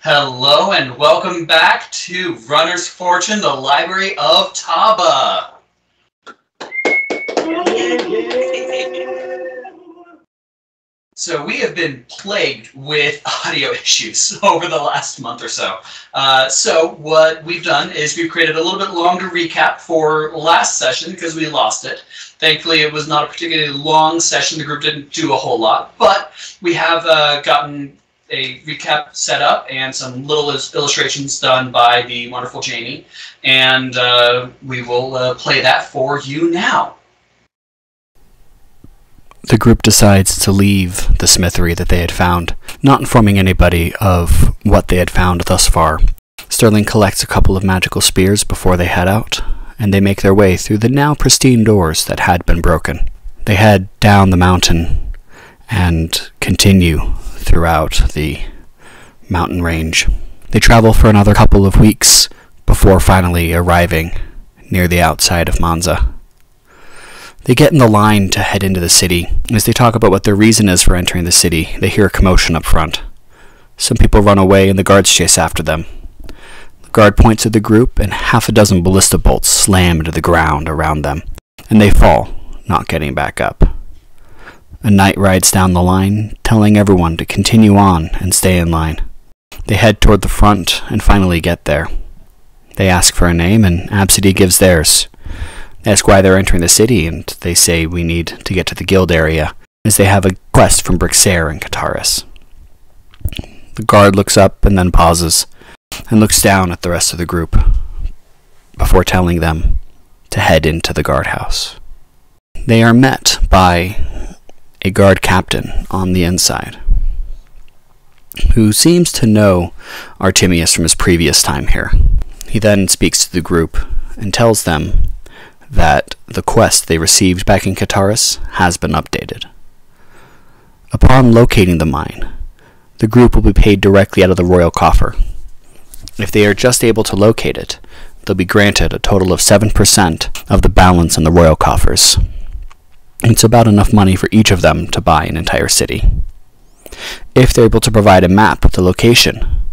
Hello and welcome back to Runner's Fortune, the Library of Taba. So we have been plagued with audio issues over the last month or so. So what we've done is we've created a little bit longer recap for last session because we lost it. Thankfully, it was not a particularly long session. The group didn't do a whole lot, but we have gotten a recap set up and some little illustrations done by the wonderful Jaimie, and we will play that for you now. The group decides to leave the smithery that they had found, not informing anybody of what they had found thus far. Sterling collects a couple of magical spears before they head out, and they make their way through the now pristine doors that had been broken. They head down the mountain and continue throughout the mountain range. They travel for another couple of weeks before finally arriving near the outside of Monza. They get in the line to head into the city. As they talk about what their reason is for entering the city, they hear a commotion up front. Some people run away and the guards chase after them. The guard points at the group and half a dozen ballista bolts slam into the ground around them, and they fall, not getting back up. A knight rides down the line, telling everyone to continue on and stay in line. They head toward the front and finally get there. They ask for a name, and Absidee gives theirs. They ask why they're entering the city, and they say we need to get to the guild area, as they have a quest from Berserker and Cataris. The guard looks up and then pauses, and looks down at the rest of the group, before telling them to head into the guardhouse. They are met by a guard captain on the inside, who seems to know Artemius from his previous time here. He then speaks to the group and tells them that the quest they received back in Cataris has been updated. Upon locating the mine, the group will be paid directly out of the royal coffer. If they are just able to locate it, they'll be granted a total of 7% of the balance in the royal coffers. It's about enough money for each of them to buy an entire city. If they're able to provide a map of the location,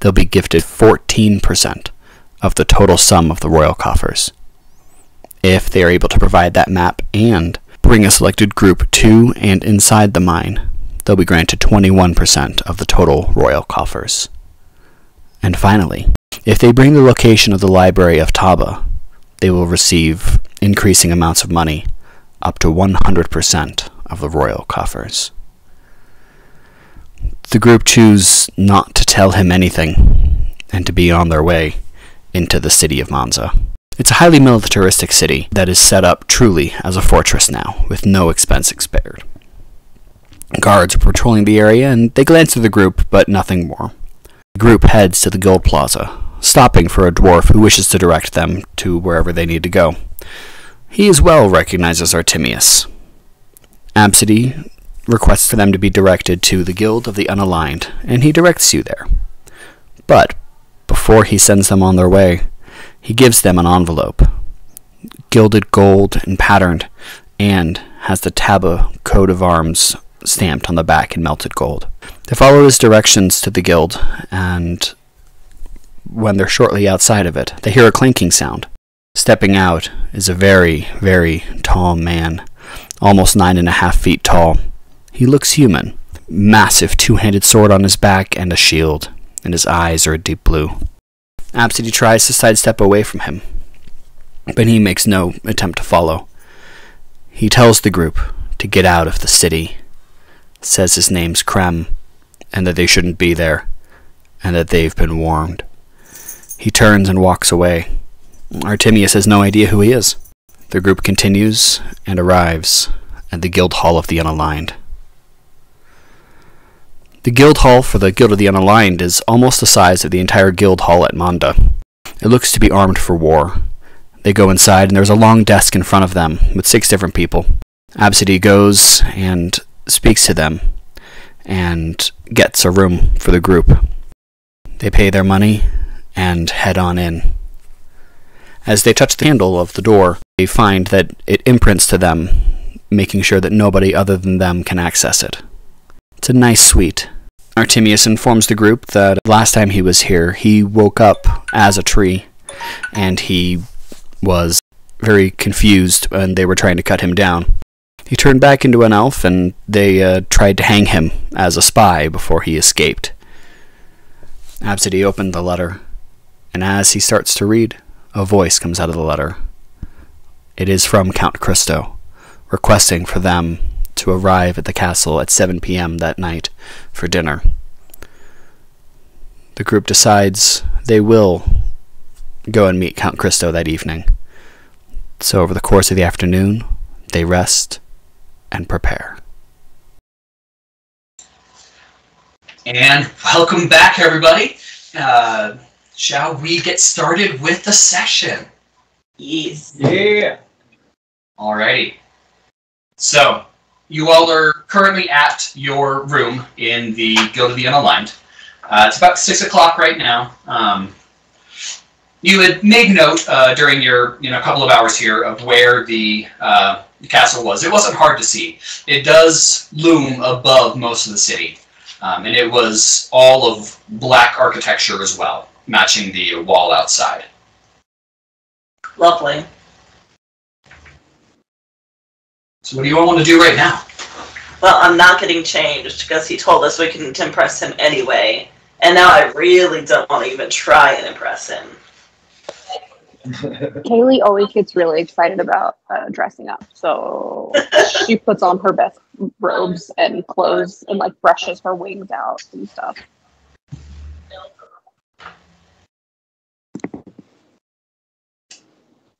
they'll be gifted 14% of the total sum of the royal coffers. If they are able to provide that map and bring a selected group to and inside the mine, they'll be granted 21% of the total royal coffers. And finally, if they bring the location of the Library of Taba, they will receive increasing amounts of money, up to 100% of the royal coffers. The group choose not to tell him anything, and to be on their way into the city of Monza. It's a highly militaristic city that is set up truly as a fortress now, with no expense spared. Guards are patrolling the area, and they glance through the group, but nothing more. The group heads to the guild plaza, stopping for a dwarf who wishes to direct them to wherever they need to go. He as well recognizes Artemius. Absidee requests for them to be directed to the Guild of the Unaligned, and he directs you there. But before he sends them on their way, he gives them an envelope, gilded gold and patterned, and has the Taba coat of arms stamped on the back in melted gold. They follow his directions to the guild, and when they're shortly outside of it, they hear a clinking sound. Stepping out is a very, very tall man, almost 9.5 feet tall. He looks human, massive two-handed sword on his back and a shield, and his eyes are a deep blue. Absidee tries to sidestep away from him, but he makes no attempt to follow. He tells the group to get out of the city, says his name's Krem, and that they shouldn't be there, and that they've been warned. He turns and walks away. Artemius has no idea who he is. The group continues and arrives at the Guild Hall of the Unaligned. The guild hall for the Guild of the Unaligned is almost the size of the entire guild hall at Monda. It looks to be armed for war. They go inside, and there's a long desk in front of them with 6 different people. Absidee goes and speaks to them and gets a room for the group. They pay their money and head on in. As they touch the handle of the door, they find that it imprints to them, making sure that nobody other than them can access it. It's a nice suite. Artemius informs the group that last time he was here, he woke up as a tree, and he was very confused, and they were trying to cut him down. He turned back into an elf, and they tried to hang him as a spy before he escaped. Absidee opened the letter, and as he starts to read, a voice comes out of the letter. It is from Count Christo, requesting for them to arrive at the castle at 7 p.m. that night for dinner. The group decides they will go and meet Count Christo that evening. So over the course of the afternoon, they rest and prepare. And welcome back, everybody. Shall we get started with the session? Yes. Yeah. Alrighty. So, you all are currently at your room in the Guild of the Unaligned. It's about 6 o'clock right now. You had made note during your couple of hours here of where the castle was. It wasn't hard to see. It does loom above most of the city. And it was all of black architecture as well, matching the wall outside. Lovely. So what do you all want to do right now? Well, I'm not getting changed because he told us we couldn't impress him anyway. And now I really don't want to even try and impress him. Caleigh always gets really excited about dressing up, so she puts on her best robes and clothes and like brushes her wings out and stuff.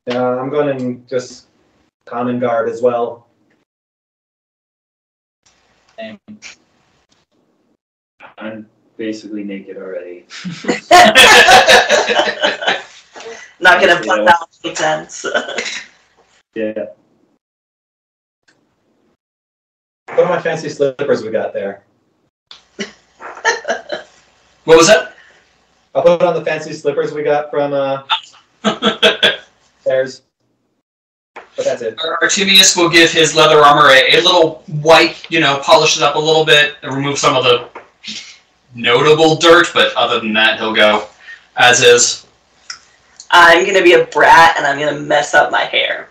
I'm going to just common guard as well. I'm basically naked already. Not gonna put out pretense. Yeah. What are my fancy slippers we got there? What was that? I'll put on the fancy slippers we got from Bears. But that's it. Artemius will give his leather armor a little white, polish it up a little bit, and remove some of the notable dirt, but other than that, he'll go as is. I'm going to be a brat and I'm going to mess up my hair.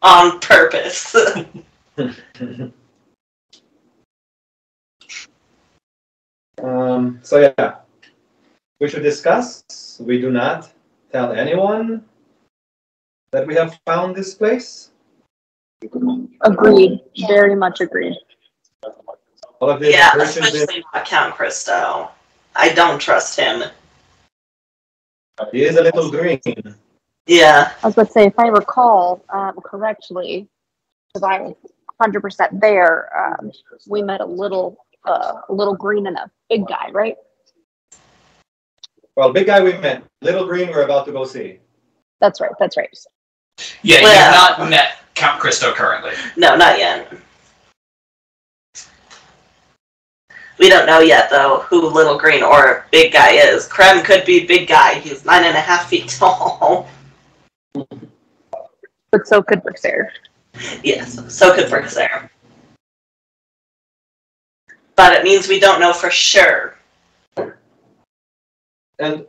On purpose. So yeah, we should discuss. We do not tell anyone that we have found this place. Agreed. Very much agreed. All of this Yeah, research has especially not Count Christo. I don't trust him. He is a little green. Yeah. I was about to say, if I recall correctly, because I was 100% there, we met a little green and a big guy, right? Well, big guy we met. Little green we're about to go see. That's right. That's right. Yeah, you have not met Count Christo currently. No, not yet. We don't know yet, though, who Little Green or Big Guy is. Krem could be Big Guy. He's 9.5 feet tall. But so could Berserker. Yes, so could Berserker. But it means we don't know for sure. And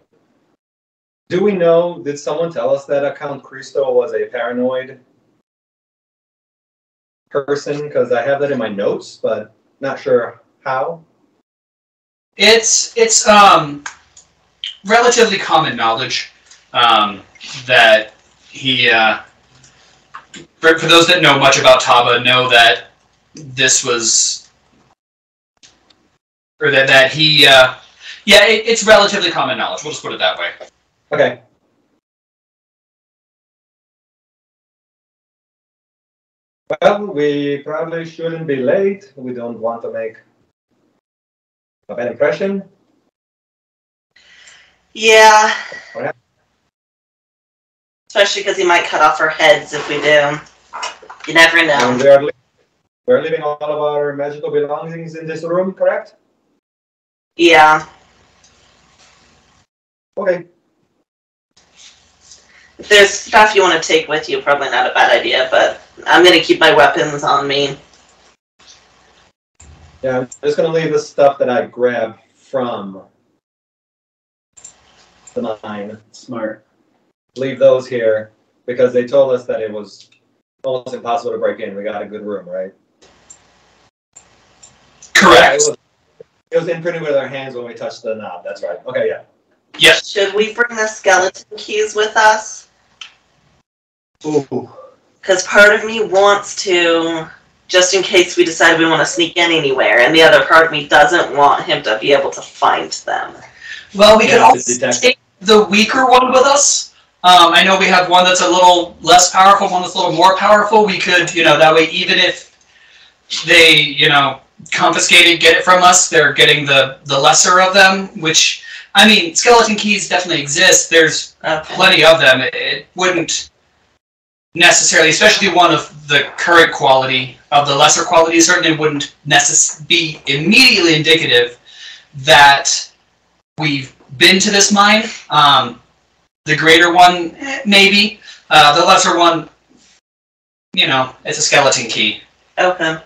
do we know, did someone tell us that Count Christo was a paranoid person? Because I have that in my notes, but not sure how. It's relatively common knowledge that he, for those that know much about Taba, know that this was, or that he, it's relatively common knowledge. We'll just put it that way. Okay. Well, we probably shouldn't be late. We don't want to make a bad impression. Yeah. Okay. Especially because he might cut off our heads if we do. You never And know. we're leaving all of our magical belongings in this room, correct? Yeah. Okay. If there's stuff you want to take with you, probably not a bad idea, but I'm going to keep my weapons on me. Yeah, I'm just going to leave the stuff that I grabbed from the mine. Smart. Leave those here because they told us that it was almost impossible to break in. We got a good room, right? Correct. Yeah, it was imprinted with our hands when we touched the knob. That's right. Okay, yeah. Yes. Should we bring the skeleton keys with us? Ooh. Because part of me wants to, just in case we decide we want to sneak in anywhere, and the other part of me doesn't want him to be able to find them. Well, we could Yeah, also take the weaker one with us. I know we have one that's a little less powerful, one that's a little more powerful. We could, that way, even if they, confiscate it, get it from us, they're getting the lesser of them, which, I mean, skeleton keys definitely exist. There's plenty of them. It wouldn't necessarily, especially one of the current quality, of the lesser quality, certainly wouldn't be immediately indicative that we've been to this mine. The greater one, maybe. The lesser one, it's a skeleton key. Okay.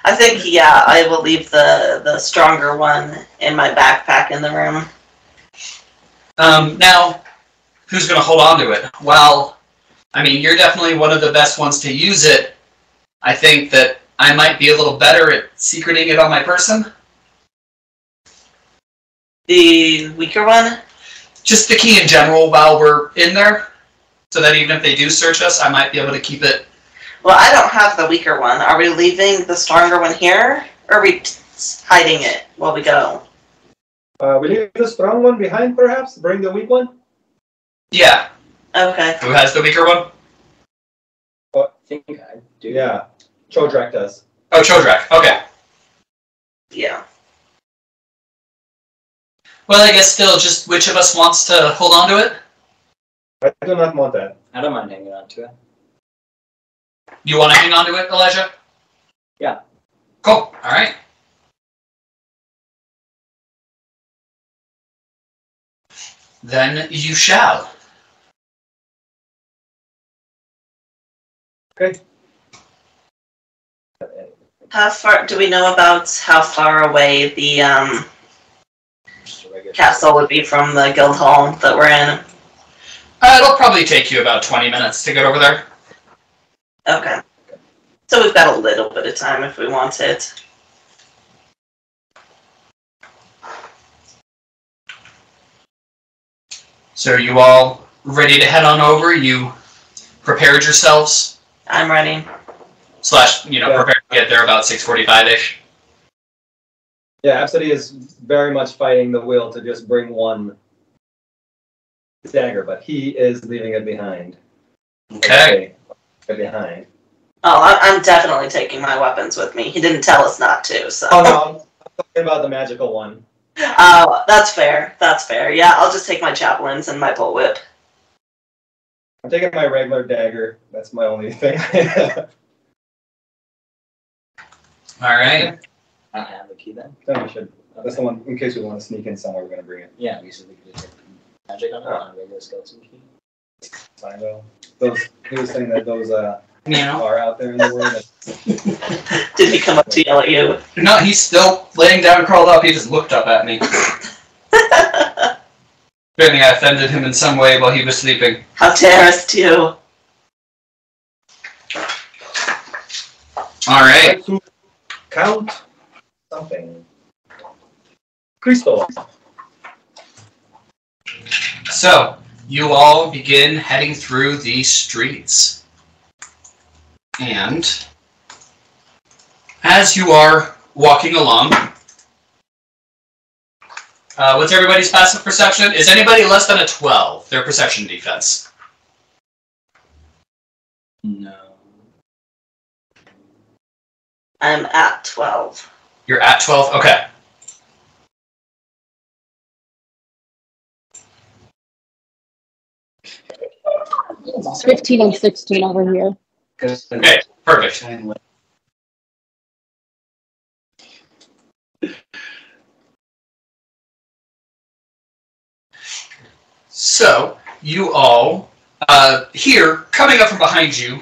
I think, yeah, I will leave the stronger one in my backpack in the room. Now, who's going to hold on to it? Well, I mean, you're definitely one of the best ones to use it. I think that I might be a little better at secreting it on my person. The weaker one? Just the key in general while we're in there, so that even if they do search us, I might be able to keep it. Well, I don't have the weaker one. Are we leaving the stronger one here, or are we hiding it while we go? We leave the strong one behind, perhaps? Bring the weak one? Yeah. Okay. Who has the weaker one? I think I do. Yeah. Chodrak does. Oh, Chodrak. Okay. Yeah. Well, I guess still, just which of us wants to hold on to it? I do not want that. I don't mind hanging on to it. You want to hang on to it, Elijah? Yeah. Cool. All right. Then you shall. Okay. How far do we know about how far away the castle would be from the guild hall that we're in? It'll probably take you about 20 minutes to get over there. Okay. So we've got a little bit of time if we want it. So are you all ready to head on over? You prepared yourselves? I'm ready. Prepared to get there about 6:45-ish? Yeah, Absidee is very much fighting the will to just bring one dagger, but he is leaving it behind. Okay. Behind. Oh, I'm definitely taking my weapons with me. He didn't tell us not to, so... Oh, no, I'm talking about the magical one. Oh, that's fair. That's fair. Yeah, I'll just take my javelins and my bullwhip. I'm taking my regular dagger. That's my only thing I have. All right. I have the key then. Then we should. That's the one, in case we want to sneak in somewhere, we're going to bring it. Yeah, we said we could just take magic on it on a regular skeleton key. Fine, though. He was saying that those Meow. are out there in the world. Did he come up to yell at you? No, he's still laying down, curled up. He just looked up at me. Apparently I offended him in some way while he was sleeping. How darest you? All right. To count something. Crystal. So, you all begin heading through the streets. And as you are walking along, what's everybody's passive perception? Is anybody less than a 12? Their perception defense. No. I'm at 12. You're at 12? Okay. It's 15 and 16 over here. Okay, perfect. So, you all, here, coming up from behind you,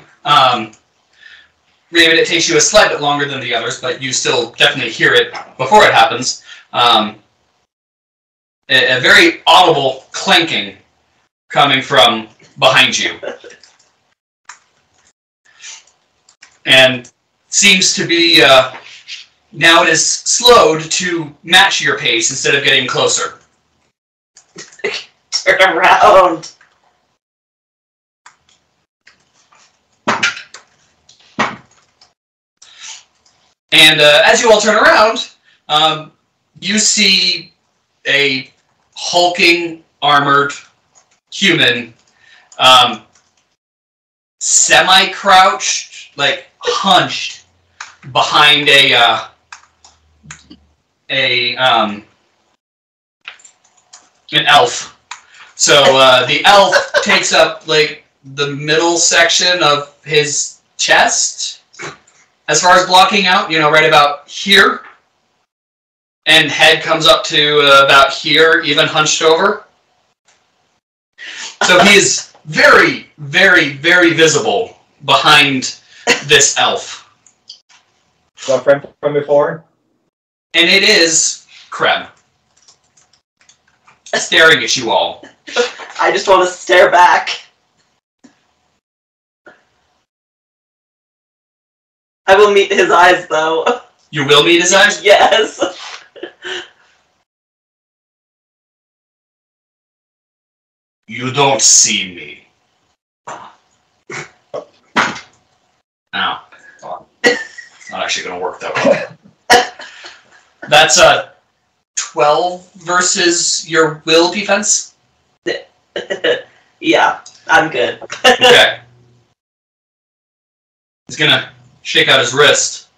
Rayvvin, it takes you a slight bit longer than the others, but you still definitely hear it before it happens. A very audible clanking coming from behind you. And seems to be, now it is slowed to match your pace instead of getting closer. Turn around. And as you all turn around, you see a hulking, armored human, semi-crouched, like hunched behind an elf. So the elf takes up like the middle section of his chest, as far as blocking out, you know, right about here, and head comes up to about here, even hunched over. So he is very, very, very visible behind this elf. So a friend from before? And it is Krem, staring at you all. I just want to stare back. I will meet his eyes, though. You will meet his eyes? Yes. You don't see me. Ow. It's not actually going to work that well. That's a 12 versus your will defense? Yeah, I'm good. Okay. He's going to shake out his wrist.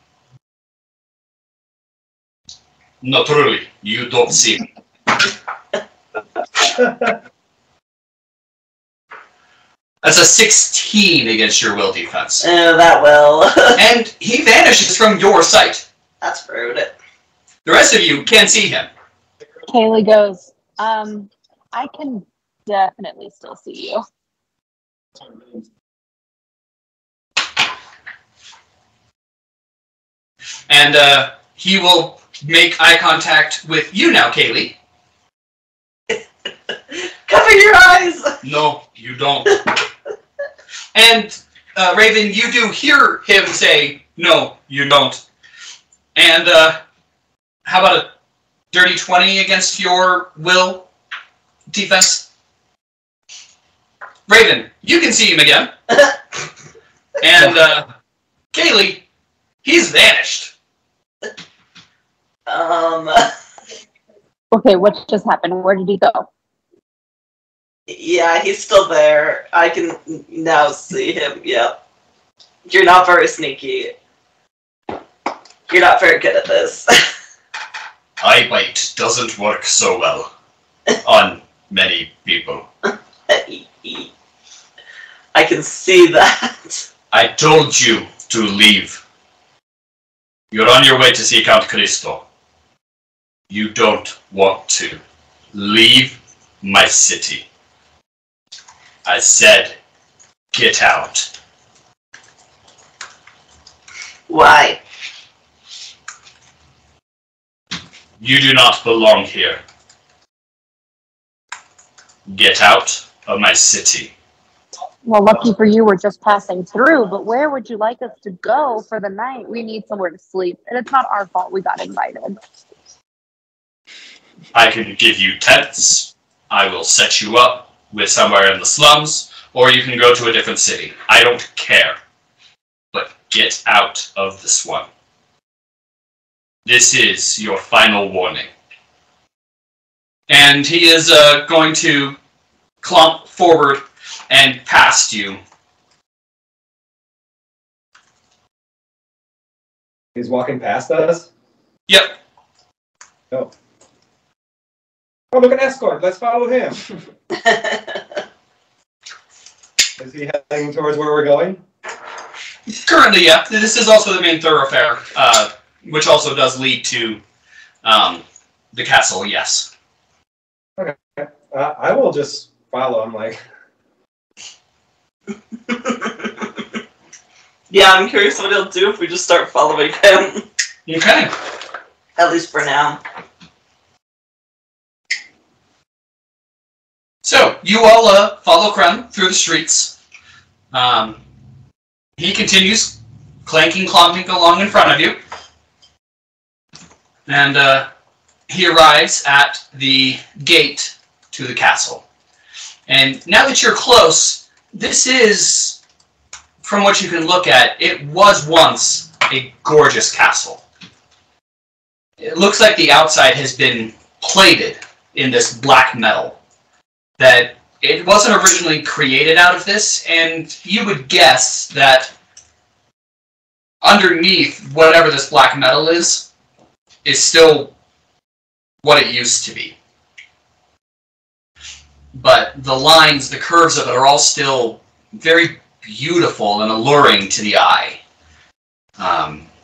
No, truly, you don't see me. That's a 16 against your will defense. That will. And he vanishes from your sight. That's rude. The rest of you can see him. Caleigh goes, I can definitely still see you. And he will make eye contact with you now, Caleigh. Cover your eyes! No, you don't. And Rayvvin, you do hear him say, no, you don't. And how about a dirty 20 against your will defense? Rayvvin, you can see him again. And Caleigh, he's vanished. Okay, what just happened? Where did he go? Yeah, he's still there. I can now see him, yep. You're not very sneaky. You're not very good at this. Eye bite doesn't work so well on many people. I can see that. I told you to leave. You're on your way to see Count Cristo. You don't want to. Leave my city. I said, get out. Why? You do not belong here. Get out of my city. Well, lucky for you, we're just passing through, but where would you like us to go for the night? We need somewhere to sleep, and it's not our fault we got invited. I can give you tents. I will set you up with somewhere in the slums, or you can go to a different city. I don't care. But get out of this one. This is your final warning. And he is going to clump forward and past you. He's walking past us? Yep. Oh. Oh, look, an escort. Let's follow him. Is he heading towards where we're going? Currently, yeah. This is also the main thoroughfare, which also does lead to the castle, yes. Okay. I will just follow him, like... Yeah, I'm curious what he'll do if we just start following him. Okay. At least for now. So, you all follow Krem through the streets. He continues clanking, clomping along in front of you. And he arrives at the gate to the castle. And now that you're close, this is, from what you can look at, it was once a gorgeous castle. It looks like the outside has been plated in this black metal. That it wasn't originally created out of this, and you would guess that underneath whatever this black metal is still what it used to be. But the lines, the curves of it are all still very beautiful and alluring to the eye,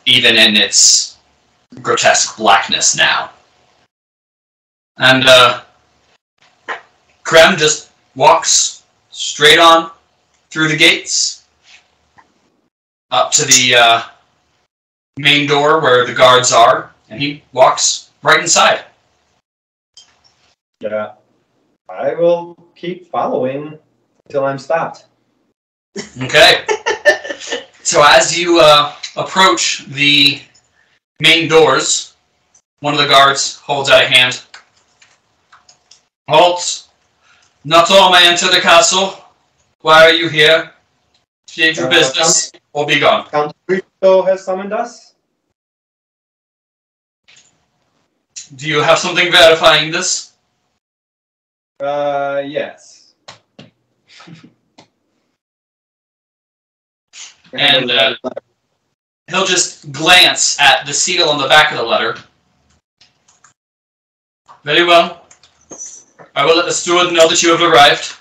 even in its grotesque blackness now. And Krem just walks straight on through the gates, up to the main door where the guards are, and he walks right inside. Yeah. I will keep following until I'm stopped. Okay. So as you approach the main doors, one of the guards holds out a hand. Halt! Not all may enter the castle. Why are you here? State your business, or be gone. Count Rico has summoned us? Do you have something verifying this? Yes. And he'll just glance at the seal on the back of the letter. Very well. I will let the steward know that you have arrived.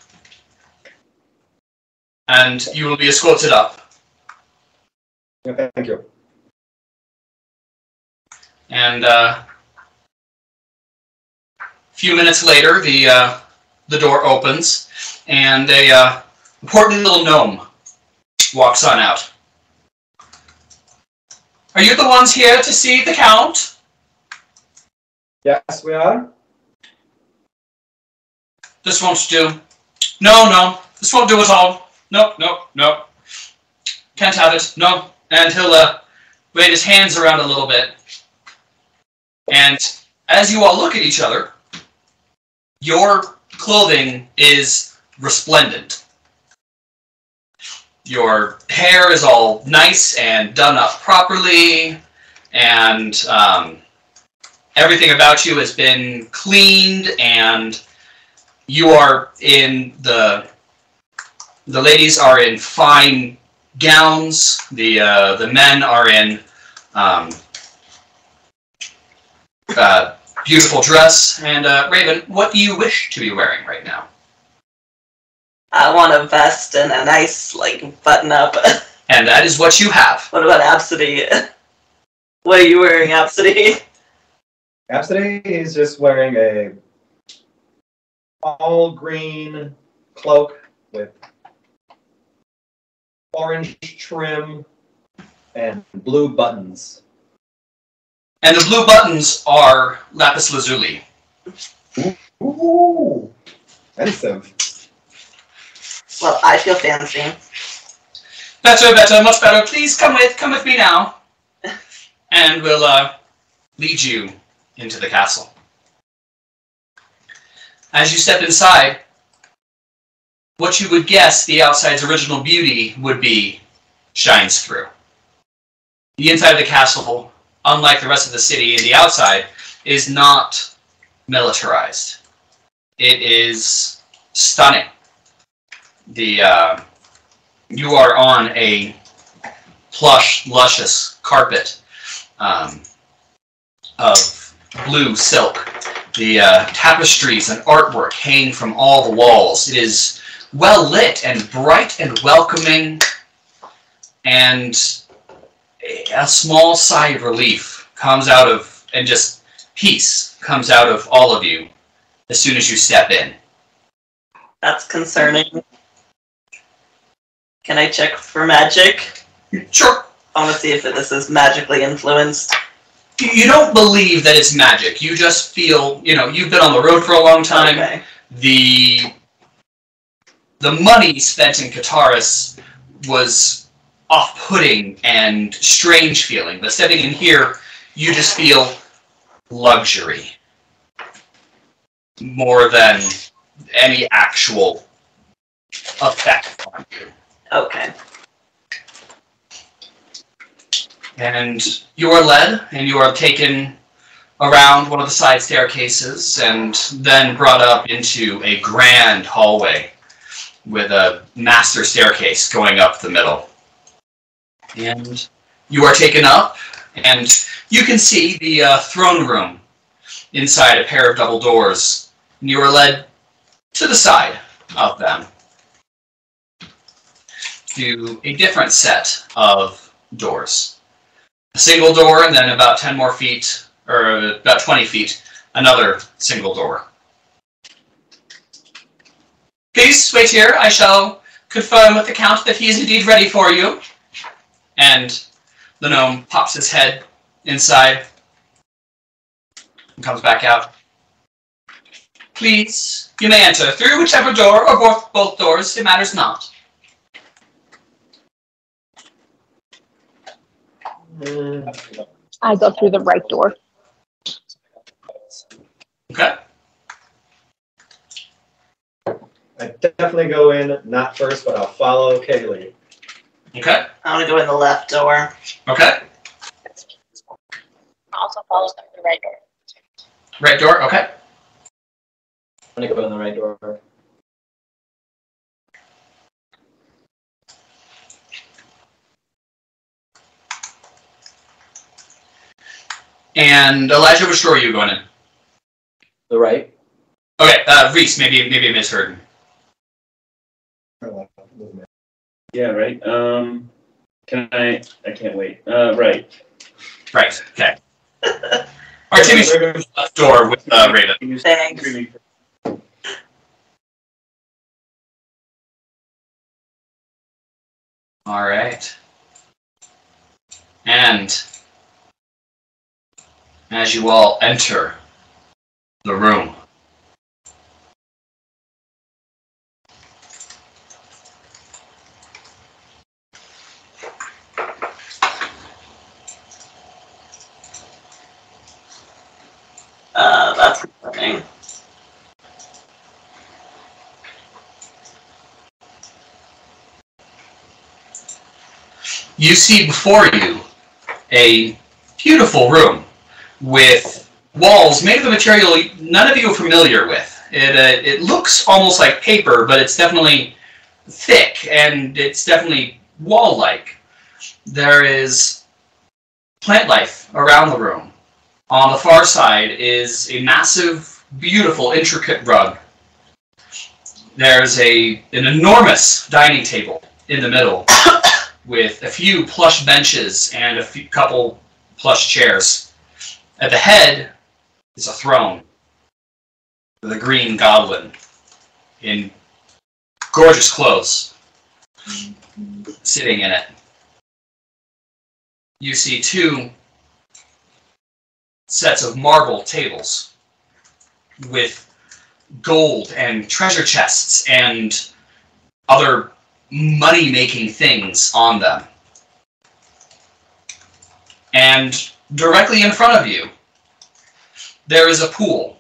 And you will be escorted up. Yeah, thank you. And a few minutes later, the door opens, and a portly little gnome walks on out. Are you the ones here to see the Count? Yes, we are. This won't do. No, this won't do at all. No. Can't have it, no. And he'll wave his hands around a little bit. And as you all look at each other, your clothing is resplendent. Your hair is all nice and done up properly, and everything about you has been cleaned, and you are in the ladies are in fine gowns, the men are in beautiful dress, and Rayvvin, what do you wish to be wearing right now? I want a vest and a nice, button up. And that is what you have. What about Absidee? What are you wearing, Absidee? Absidee is just wearing a all green cloak with orange trim and blue buttons. And the blue buttons are lapis lazuli. Ooh, expensive. Well, I feel fancy. Better, much better. Please come with me now. And we'll lead you into the castle. As you step inside, what you would guess the outside's original beauty would be shines through. The inside of the castle, unlike the rest of the city, and the outside, is not militarized. It is stunning. You are on a plush, luscious carpet of blue silk. The tapestries and artwork hang from all the walls. It is well lit and bright and welcoming, and a small sigh of relief comes out of, and just peace comes out of all of you as soon as you step in. That's concerning. Can I check for magic? Sure. I want to see if this is magically influenced. You don't believe that it's magic. You just feel, you've been on the road for a long time. Okay. The money spent in Kataris was off-putting and strange feeling. But stepping in here, you just feel luxury more than any actual effect on you. Okay. And you are led, and you are taken around one of the side staircases, and then brought up into a grand hallway with a master staircase going up the middle. And you are taken up, and you can see the throne room inside a pair of double doors. And you are led to the side of them to a different set of doors. A single door, and then about 10 more feet, or about 20 feet, another single door. Please wait here. I shall confirm with the Count that he is indeed ready for you. And the gnome pops his head inside and comes back out. Please, you may enter through whichever door, or both doors, it matters not. I go through the right door. Okay. I definitely go in, not first, but I'll follow Caleigh. Okay. I want to go in the left door. Okay. Also follows through the right door. Right door, okay. I'm gonna go in the right door. And Elijah, which door are you going in? The right. Okay, Rhys, maybe I misheard. Yeah, right. I can't wait. Right. Right, okay. Artemis left door with Rayvvin. Thanks. Alright. And as you all enter the room, That's interesting. you see before you a beautiful room with walls made of a material none of you are familiar with. It looks almost like paper, but it's definitely thick and it's definitely wall-like. There is plant life around the room. On the far side is a massive, beautiful, intricate rug. There's an enormous dining table in the middle with a few plush benches and a couple plush chairs. At the head is a throne with a green goblin in gorgeous clothes sitting in it. You see two sets of marble tables with gold and treasure chests and other money-making things on them. And directly in front of you, there is a pool.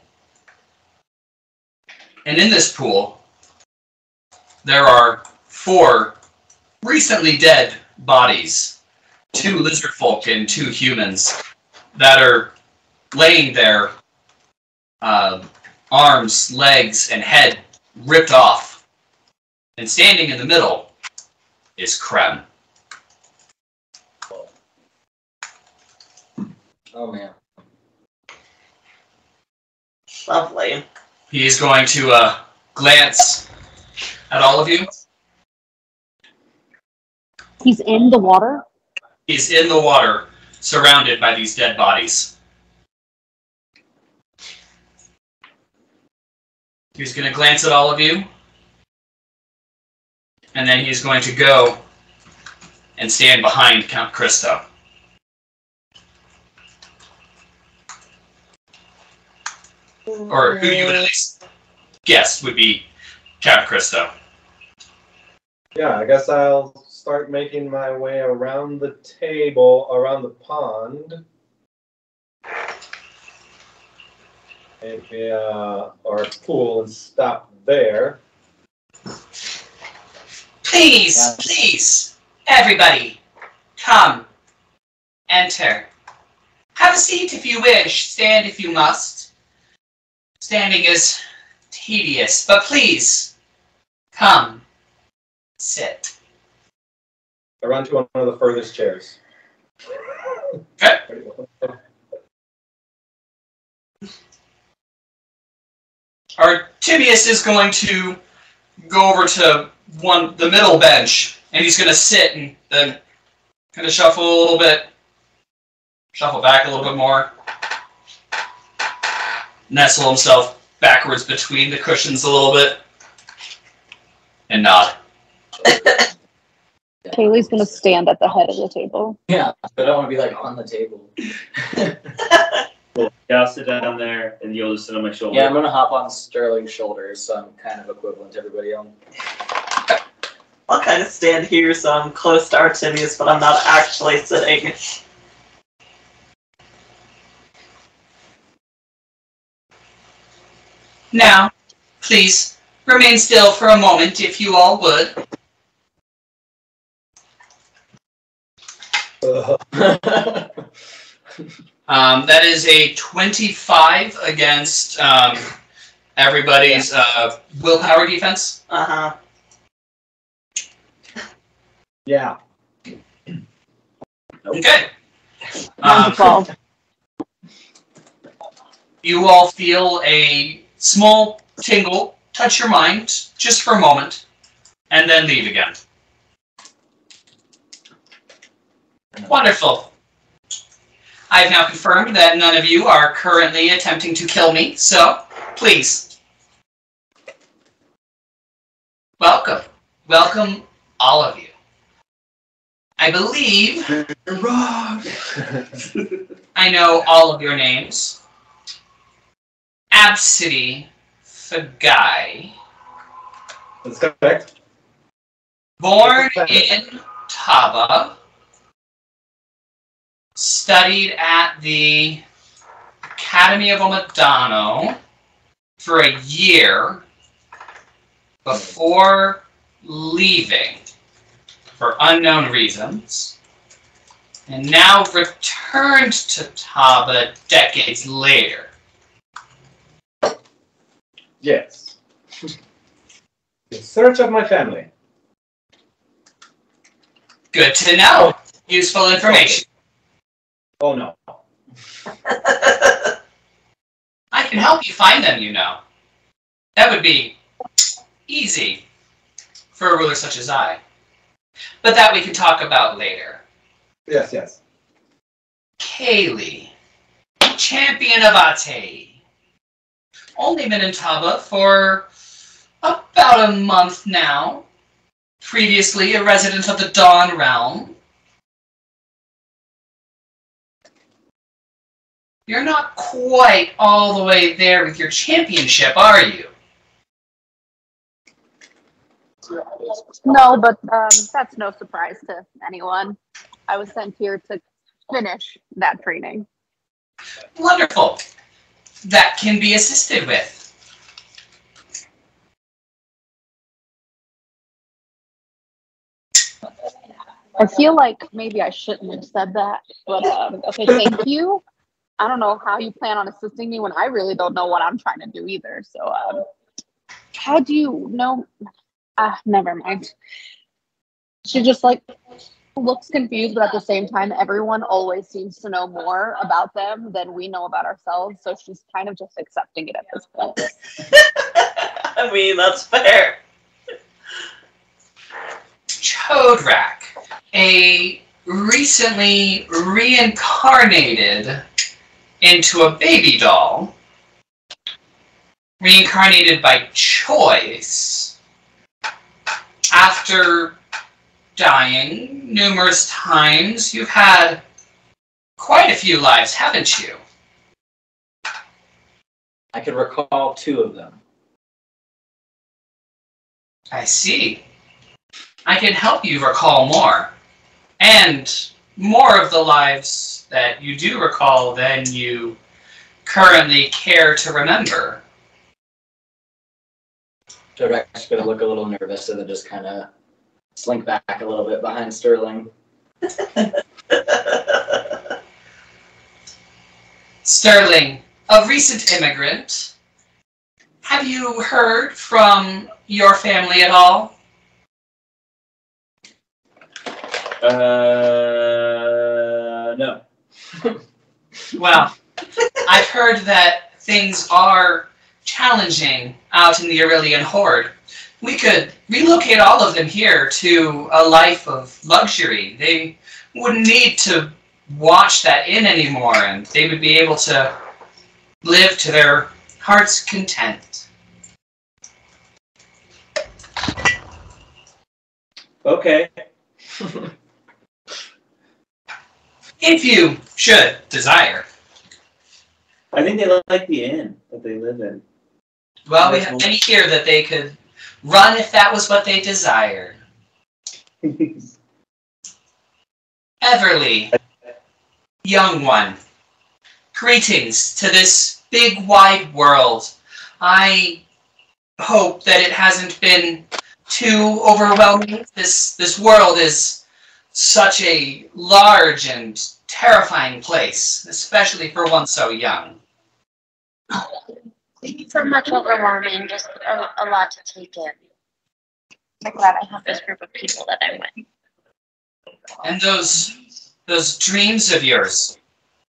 And in this pool, there are 4 recently dead bodies, 2 lizard folk and 2 humans, that are laying there, arms, legs, and head ripped off. And standing in the middle is Krem. Oh man. Lovely. He's going to glance at all of you. He's in the water? He's in the water, surrounded by these dead bodies. He's going to glance at all of you. And then he's going to go and stand behind Count Christo. Or who you would at least guess would be Count Christo. Yeah, I guess I'll start making my way around the table, around the pond. Maybe, or pool and stop there. Please, please, everybody, come, enter. Have a seat if you wish, stand if you must. Standing is tedious, but please, come, sit. I run to one of the furthest chairs. Okay. Artemius is going to go over to the middle bench, and he's going to sit and then kind of shuffle a little bit, shuffle back a little bit more, nestle himself backwards between the cushions a little bit, and nod. Kayleigh's gonna stand at the head of the table. Yeah, but I don't want to be like on the table. Cool. Yeah, I'll sit down there, and you'll just sit on my shoulder. Yeah, I'm gonna hop on Sterling's shoulders, so I'm kind of equivalent to everybody else. I'll kind of stand here so I'm close to Artemius, but I'm not actually sitting. Now, please, remain still for a moment, if you all would. That is a 25 against everybody's willpower defense. Uh-huh. Yeah. Okay. Mine's a 12. You all feel a small tingle touch your mind just for a moment, and then leave again. Wonderful. I've now confirmed that none of you are currently attempting to kill me, so please. Welcome. Welcome, all of you. I believe I know all of your names. Absidee, Faerie. That's correct. Born in Taba. Studied at the Academy of Automaton for a year before leaving for unknown reasons, and now returned to Taba decades later. Yes. In search of my family. Good to know. Useful information. Oh no. I can help you find them, you know. That would be easy for a ruler such as I. But that we can talk about later. Yes, yes. Caleigh, champion of Abcde. Only been in Taba for about a month now. Previously a resident of the Dawn Realm. You're not quite all the way there with your championship, are you? No, but that's no surprise to anyone. I was sent here to finish that training. Wonderful. That can be assisted with. I feel like maybe I shouldn't have said that, but okay, thank you. I don't know how you plan on assisting me when I really don't know what I'm trying to do either. So, how do you know? Never mind. She just looks confused, but at the same time, everyone always seems to know more about them than we know about ourselves. So she's kind of just accepting it at this point. I mean, that's fair. Chodrak, a recently reincarnated into a baby doll, reincarnated by choice, after dying numerous times. You've had quite a few lives, haven't you? I could recall 2 of them. I see. I can help you recall more. And more of the lives that you do recall than you currently care to remember. Chodrak's going to look a little nervous and then just kind of slink back a little bit behind Sterling. Sterling, a recent immigrant. Have you heard from your family at all? No. Well, I've heard that things are challenging out in the Aurelian Horde. We could relocate all of them here to a life of luxury. They wouldn't need to watch that inn anymore, and they would be able to live to their heart's content. Okay. If you should desire. I think they like the inn that they live in. Well, we have many here that they could run if that was what they desired. Everlee, young one, greetings to this big wide world. I hope that it hasn't been too overwhelming. This world is such a large and terrifying place, especially for one so young. It's so much overwhelming, just a lot to take in. I'm glad I have this group of people that I'm with. And those dreams of yours,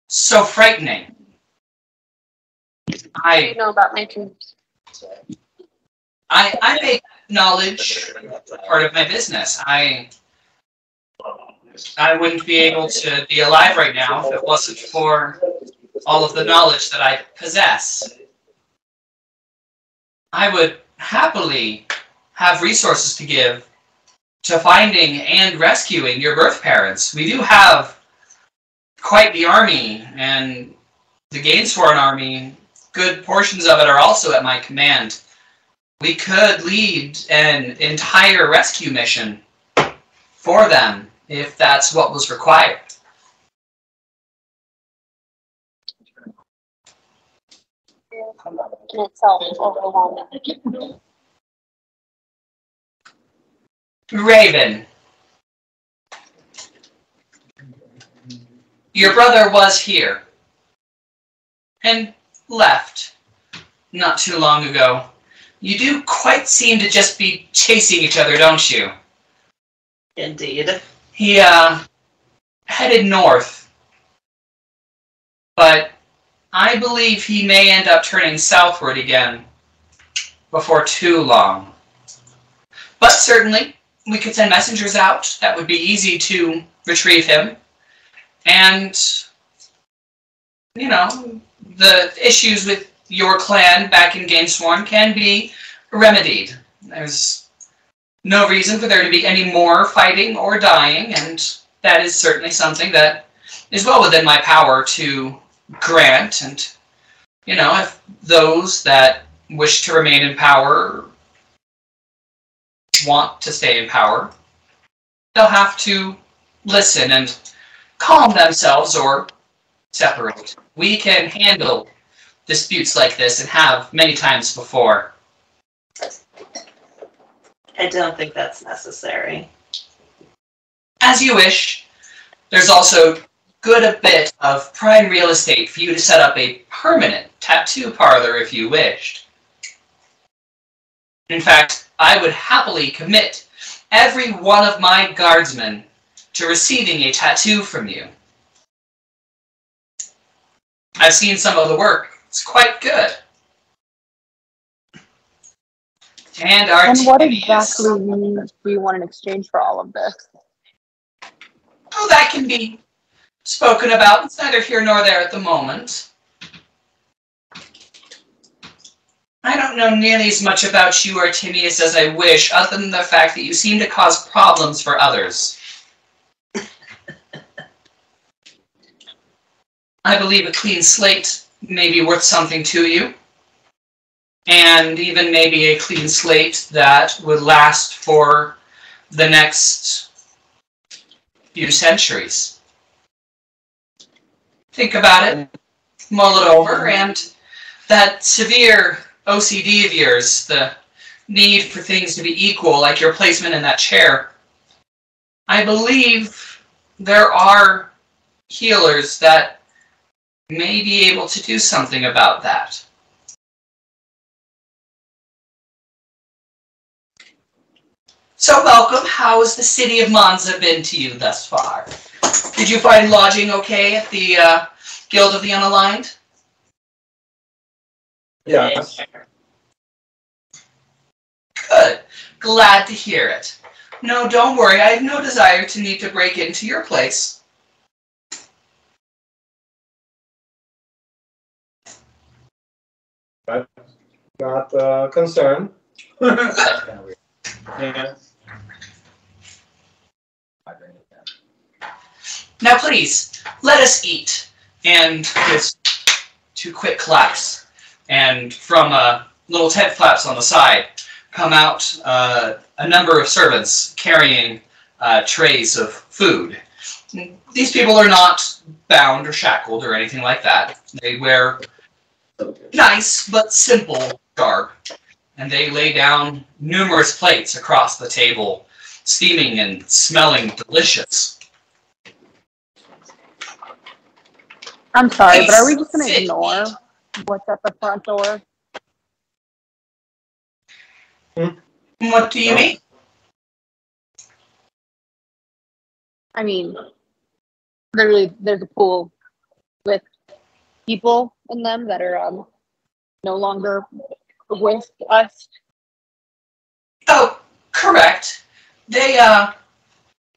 so frightening. What do you know about my dreams? I make knowledge part of my business. I wouldn't be able to be alive right now if it wasn't for all of the knowledge that I possess. I would happily have resources to give to finding and rescuing your birth parents. We do have quite the army, and the Gainsworn army, good portions of it are also at my command. We could lead an entire rescue mission for them if that's what was required. In itself is overwhelming. Rayvvin, your brother was here and left not too long ago. You do quite seem to just be chasing each other, don't you? Indeed. He headed north, but I believe he may end up turning southward again before too long. But certainly, we could send messengers out. That would be easy to retrieve him. And, you know, the issues with your clan back in Gainsworn can be remedied. There's no reason for there to be any more fighting or dying, and that is certainly something that is well within my power to grant. And, you know, if those that wish to remain in power want to stay in power, they'll have to listen and calm themselves or separate. We can handle disputes like this and have many times before. I don't think that's necessary. As you wish. There's also good a bit of prime real estate for you to set up a permanent tattoo parlor if you wished. In fact, I would happily commit every one of my guardsmen to receiving a tattoo from you. I've seen some of the work. It's quite good. And our And what exactly do you want in exchange for all of this? Oh, that can be spoken about. It's neither here nor there at the moment. I don't know nearly as much about you, Artemius, as I wish, other than the fact that you seem to cause problems for others. I believe a clean slate may be worth something to you. And even maybe a clean slate that would last for the next few centuries. Think about it, mull it over, and that severe OCD of yours, the need for things to be equal, like your placement in that chair, I believe there are healers that may be able to do something about that. So welcome. How has the city of Monza been to you thus far? Did you find lodging okay at the Guild of the Unaligned? Yes. Good. Glad to hear it. No, don't worry. I have no desire to need to break into your place. But not concerned. That's kind of weird. Yeah. Now please, let us eat. And gives 2 quick claps. And from little tent flaps on the side come out a number of servants carrying trays of food. These people are not bound or shackled or anything like that. They wear nice but simple garb. And they lay down numerous plates across the table, steaming and smelling delicious. I'm sorry, but are we just Please going to sit. ignore what's at the front door? What do you mean? I mean, literally, there's a pool with people in them that are no longer with us. Oh, correct. They,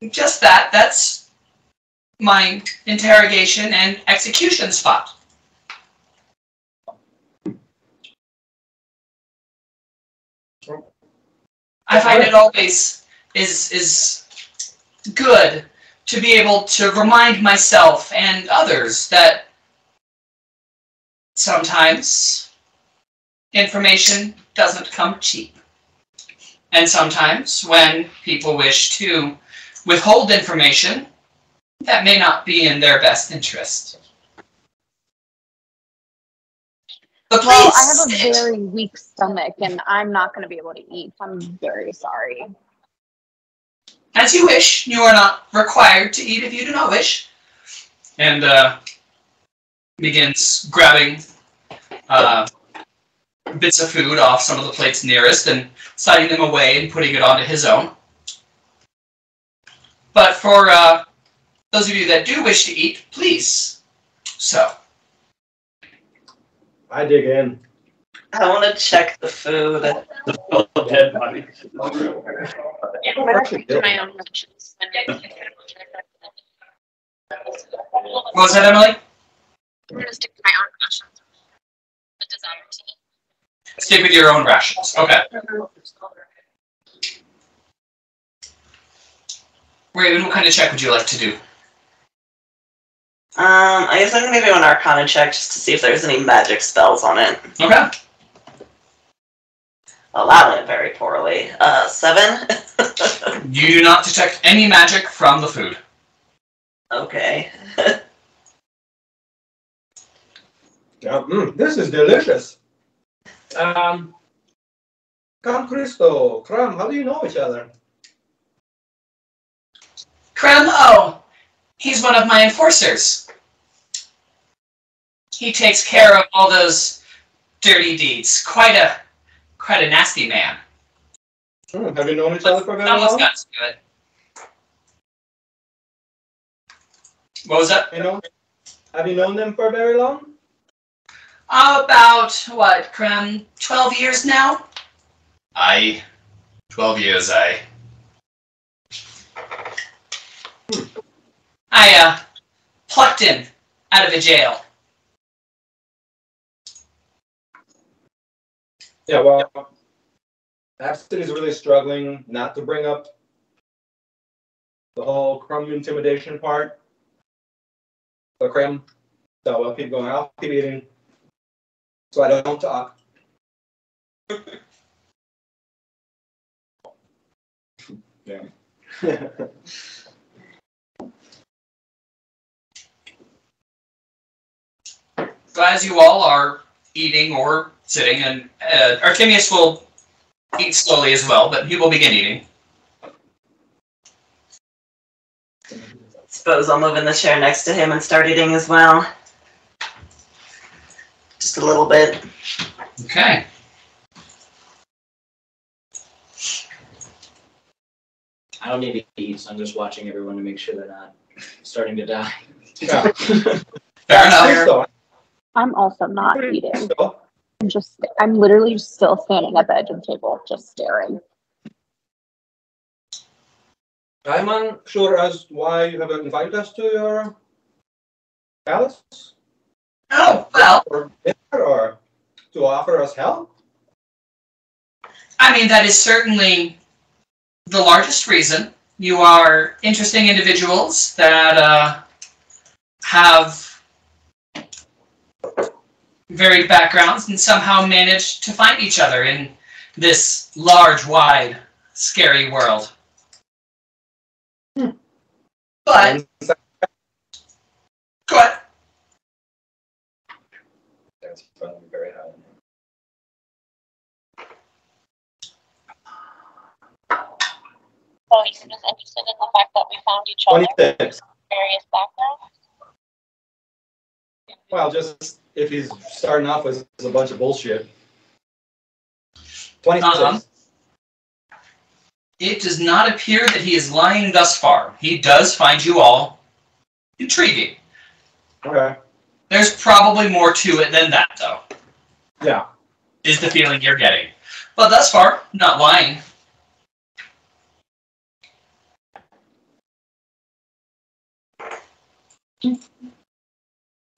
just that. That's my interrogation and execution spot. I find it always is good to be able to remind myself and others that sometimes information doesn't come cheap. And sometimes when people wish to withhold information, that may not be in their best interest. But please, Well, I have a sit. very weak stomach, and I'm not going to be able to eat. I'm very sorry. As you wish. You are not required to eat if you do not wish. And begins grabbing bits of food off some of the plates nearest and sliding them away and putting it onto his own. But for those of you that do wish to eat, please. So. I dig in. I want to check the food. Dead body. I'm gonna stick to my own rations. What was that, Emily? I'm gonna stick to my own rations. The desire to eat. Stick with your own rations. Okay. Rayvvin, what kind of check would you like to do? I guess I'm gonna do an Arcana check just to see if there's any magic spells on it. Okay. Well, that went very poorly. 7? You do not detect any magic from the food. Okay. Yeah, this is delicious. Cam Cristo, Cram, how do you know each other? Krem, oh, he's one of my enforcers. He takes care of all those dirty deeds. Quite a nasty man. Have you known each other for very Almost long? got to it. What was that? Have you known them for very long? About, what, Krem, 12 years now? Aye. 12 years, aye. I, plucked him out of a jail. Yeah, well, Absidee is really struggling not to bring up the whole crumb intimidation part. The crumb. So we'll keep going. I'll keep eating. So I don't talk. Yeah. So as you all are eating or sitting, and Artemius will eat slowly as well, but he will begin eating. Suppose I'll move in the chair next to him and start eating as well. Just a little bit. Okay. I don't need to eat, so I'm just watching everyone to make sure they're not starting to die. Yeah. Fair enough. I'm also not eating. I'm literally still standing at the edge of the table, just staring. I'm unsure as why you haven't invited us to your palace. Oh, well. Or dinner, or to offer us help. I mean, that is certainly the largest reason. You are interesting individuals that have varied backgrounds and somehow managed to find each other in this large, wide, scary world. But go ahead. That's probably very high. So he's just interested in the fact that we found each other. 26. Various backgrounds. Well, just if he's starting off with a bunch of bullshit. 26. It does not appear that he is lying thus far. He does find you all intriguing. Okay. There's probably more to it than that, though. Yeah. Is the feeling you're getting. But thus far, not lying.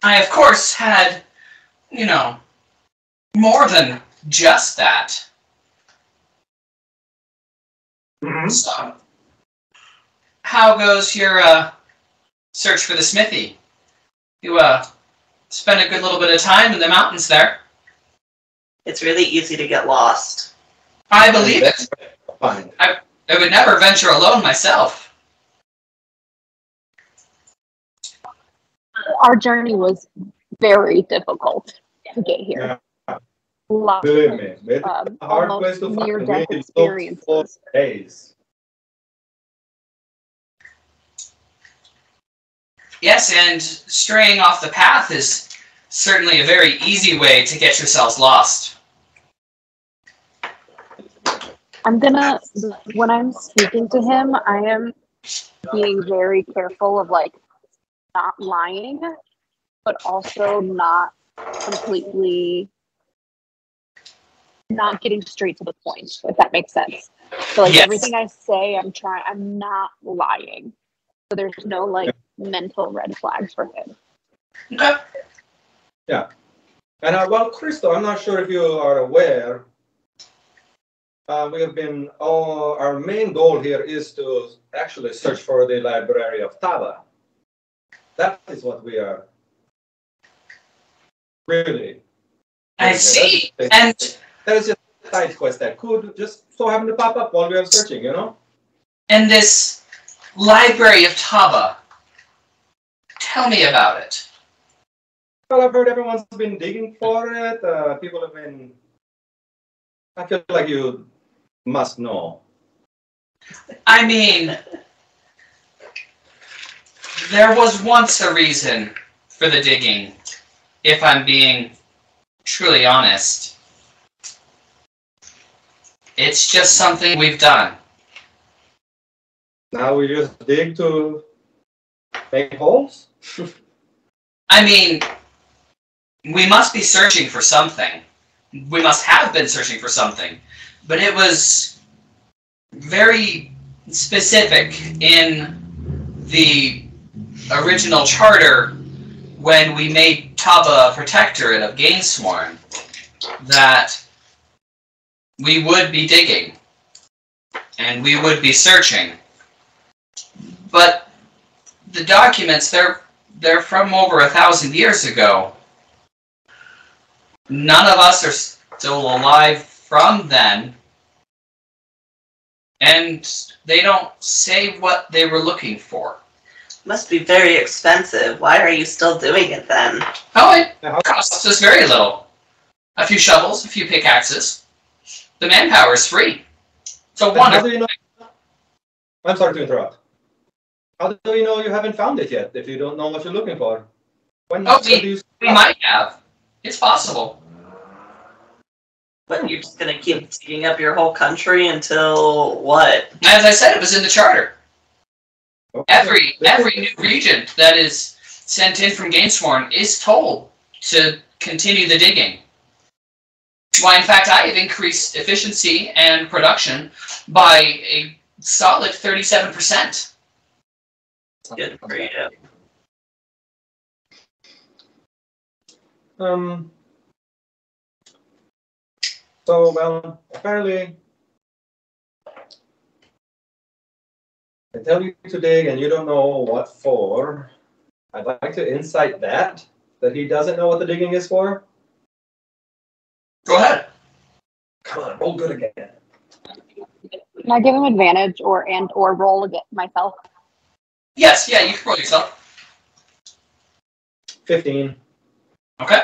I, of course, had, more than just that. Mm-hmm. So, how goes your search for the smithy? You spent a good little bit of time in the mountains there. It's really easy to get lost. I believe it. Fine. I would never venture alone myself. Our journey was very difficult to get here. Yeah. Lots Believe of me, it's a hard place to find. near-death We looked experiences. for days. Yes, and straying off the path is certainly a very easy way to get yourselves lost. When I'm speaking to him, I am being very careful of not lying, but also not completely not getting straight to the point, if that makes sense. So Yes. Everything I say, I'm not lying. So there's no mental red flags for him. Okay. Yeah. And well, Crystal, I'm not sure if you are aware. We have been. Our main goal here is to actually search for the library of Taba. That is what we are really. I see. And that is just a side quest that could just so happen to pop up while we are searching, And this library of Taba, tell me about it. Well, I've heard everyone's been digging for it. People have been. I feel like you must know. I mean, there was once a reason for the digging, if I'm being truly honest. It's just something we've done. Now we just dig to make holes? I mean, we must be searching for something. We must have been searching for something. But it was very specific in the original charter when we made Taba a protectorate of Gainsworn that we would be digging. And we would be searching. But the documents, they're from over 1,000 years ago. None of us are still alive from then. And they don't say what they were looking for. Must be very expensive. Why are you still doing it then? Oh, it costs us very little. A few shovels, a few pickaxes. The manpower is free. So How do you know? I'm sorry to interrupt. How do you know you haven't found it yet if you don't know what you're looking for? We might have. It's possible. But you're just gonna keep digging up your whole country until what? As I said, it was in the charter. Okay. Every new regent that is sent in from Gamesworn is told to continue the digging. Why, in fact, I have increased efficiency and production by a solid 37%. Good for you. So, well, apparently, I tell you to dig and you don't know what for. I'd like to insight that he doesn't know what the digging is for. Go ahead. Come on, roll good again. Can I give him advantage or roll again myself? Yes, yeah, you can roll yourself. 15. Okay.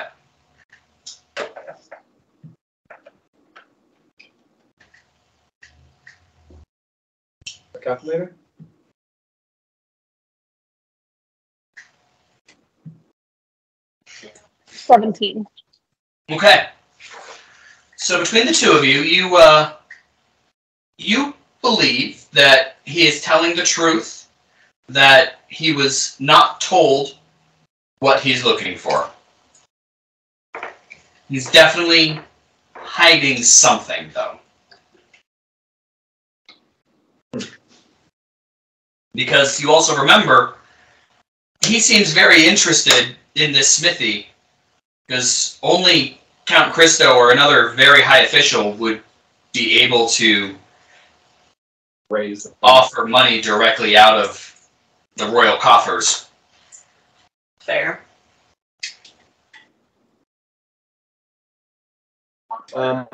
A calculator? $17. Okay. So between the two of you, you believe that he is telling the truth, that he was not told what he's looking for. He's definitely hiding something, though. Because you also remember, he seems very interested in this smithy, because only Count Christo or another very high official would be able to offer money directly out of the royal coffers. Fair. I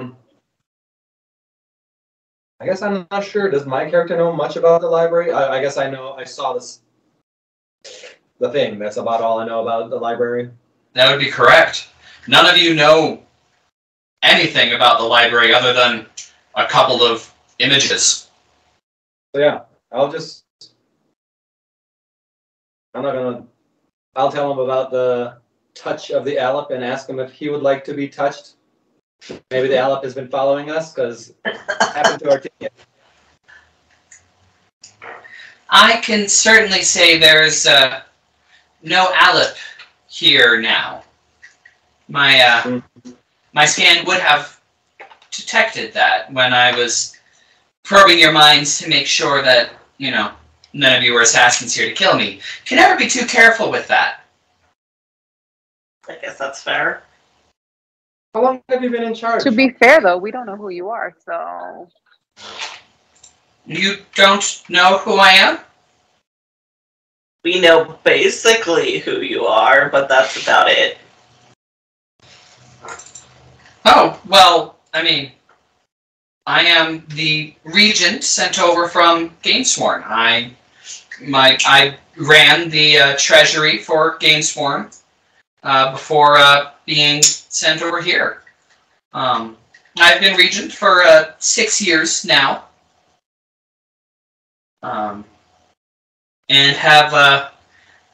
guess I'm not sure. Does my character know much about the library? I guess I know. I saw the thing. That's about all I know about the library. That would be correct. None of you know anything about the library other than a couple of images. So yeah, I'll tell him about the touch of the Alep and ask him if he would like to be touched. Maybe the Alep has been following us because it happened to our ticket. I can certainly say there's no Alep here now. My scan would have detected that when I was probing your minds to make sure that, none of you were assassins here to kill me. Can never be too careful with that. I guess that's fair. How long have you been in charge? To be fair, though, we don't know who you are, so... You don't know who I am? We know basically who you are, but that's about it. Oh, well, I am the regent sent over from Gamesworn. I ran the treasury for Gamesworn before being sent over here. I've been regent for 6 years now, and have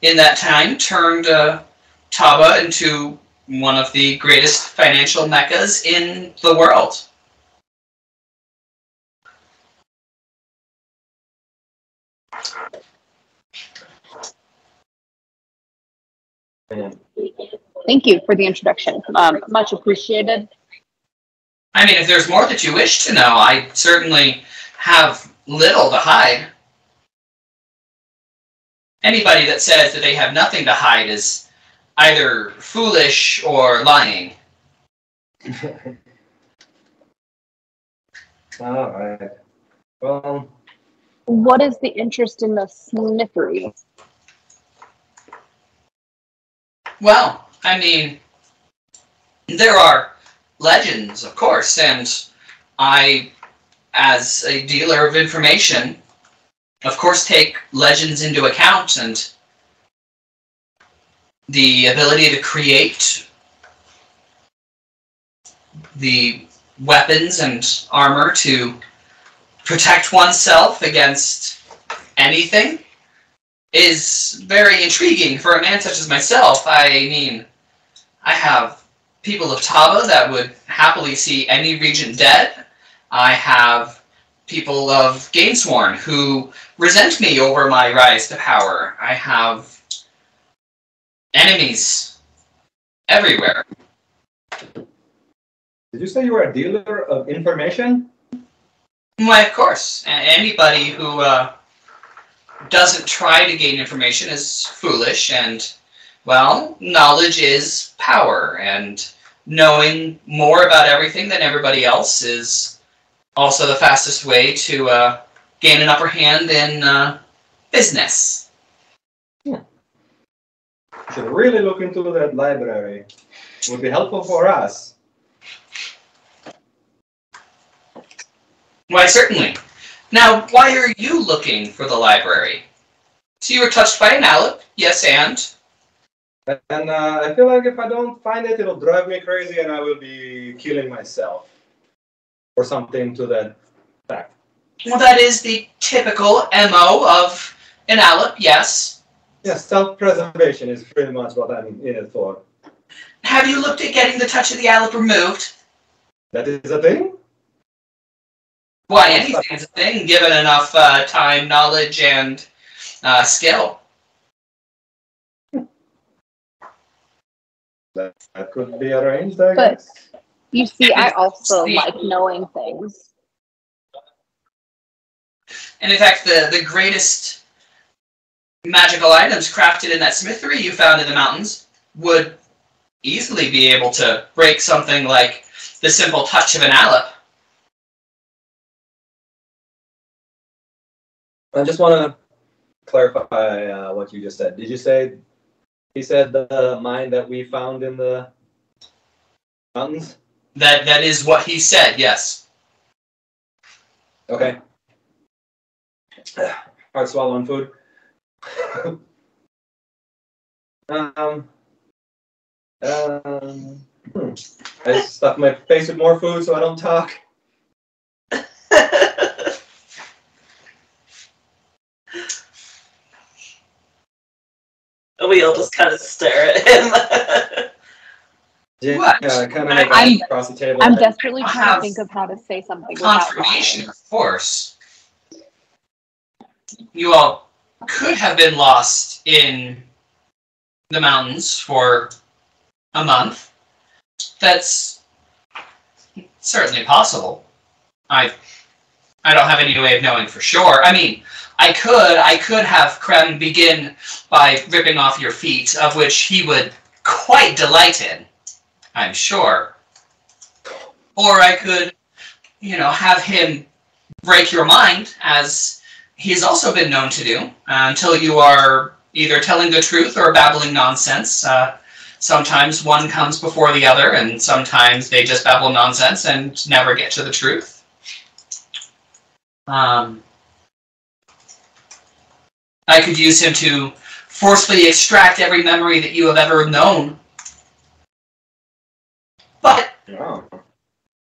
in that time turned Taba into one of the greatest financial meccas in the world. Thank you for the introduction. Much appreciated. If there's more that you wish to know, I certainly have little to hide. Anybody that says that they have nothing to hide is either foolish or lying. All right. Well, What is the interest in the smithery? Well, I mean, there are legends, of course, and I, as a dealer of information, of course take legends into account, and the ability to create the weapons and armor to protect oneself against anything is very intriguing for a man such as myself. I mean, I have people of Taba that would happily see any regent dead. I have people of Gainsworn who resent me over my rise to power. I have enemies everywhere. did you say you were a dealer of information? Why, of course. Anybody who doesn't try to gain information is foolish, and, well, knowledge is power, and knowing more about everything than everybody else is also the fastest way to gain an upper hand in business. Should really look into that library. It would be helpful for us. Why, certainly. Now, why are you looking for the library? So you were touched by an Alep, yes, and? And I feel like if I don't find it, it'll drive me crazy and I will be killing myself. Or something to that fact. Well, that is the typical MO of an Alep, yes. Yes, self-preservation is pretty much what I'm in it for. Have you looked at getting the touch of the Alep removed? That is a thing? Why, anything is a thing, given enough time, knowledge, and skill. That could be arranged, I But guess. you see, I also like knowing things. And in fact, the greatest magical items crafted in that smithery you found in the mountains would easily be able to break something like the simple touch of an Alep. I just want to clarify what you just said. Did you say, he said the mine that we found in the mountains? That is what he said, yes. Okay. Hard swallowing food. I just stuff my face with more food so I don't talk. We all just kind of stare at him. Yeah, What? yeah, kind of I'm- across the table. I'm desperately I trying to have think of how to say something without Confirmation, lying. of course. You all could have been lost in the mountains for a month. That's certainly possible. I don't have any way of knowing for sure. I mean, I could have Krem begin by ripping off your feet, of which he would quite delight in, I'm sure. Or I could, have him break your mind, as he's also been known to do, until you are either telling the truth or babbling nonsense. Sometimes one comes before the other, and sometimes they just babble nonsense and never get to the truth. I could use him to forcefully extract every memory that you have ever known. But Oh.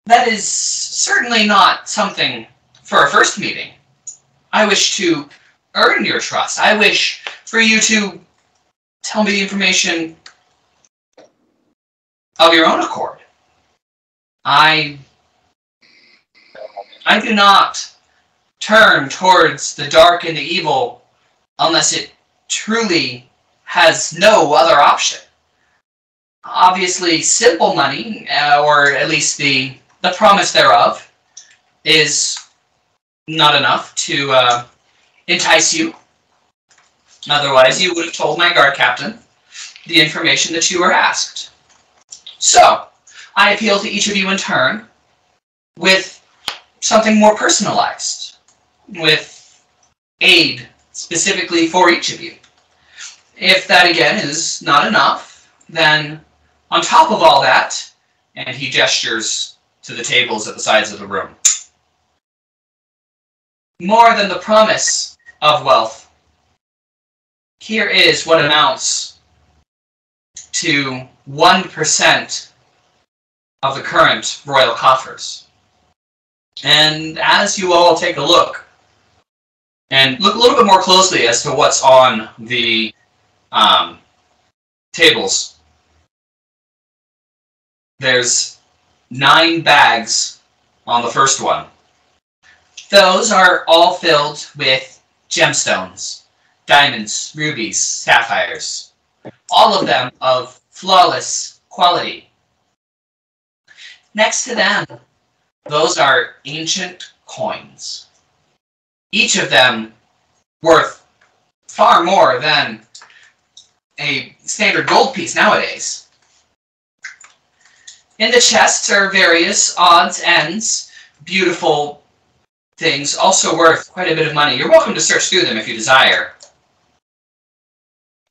that is certainly not something for a first meeting. I wish to earn your trust. I wish for you to tell me the information of your own accord. I do not turn towards the dark and the evil unless it truly has no other option. Obviously, simple money, or at least the promise thereof, is not enough to entice you. Otherwise, you would have told my guard captain the information that you were asked. So, I appeal to each of you in turn with something more personalized with aid specifically for each of you. If that again is not enough, then on top of all that, and he gestures to the tables at the sides of the room, more than the promise of wealth, here is what amounts to 1% of the current royal coffers. And as you all take a look, and look a little bit more closely as to what's on the tables, there's 9 bags on the first one. Those are all filled with gemstones, diamonds, rubies, sapphires, all of them of flawless quality. Next to them, those are ancient coins, each of them worth far more than a standard gold piece nowadays. In the chests are various odds, ends, beautiful things, also worth quite a bit of money. You're welcome to search through them if you desire.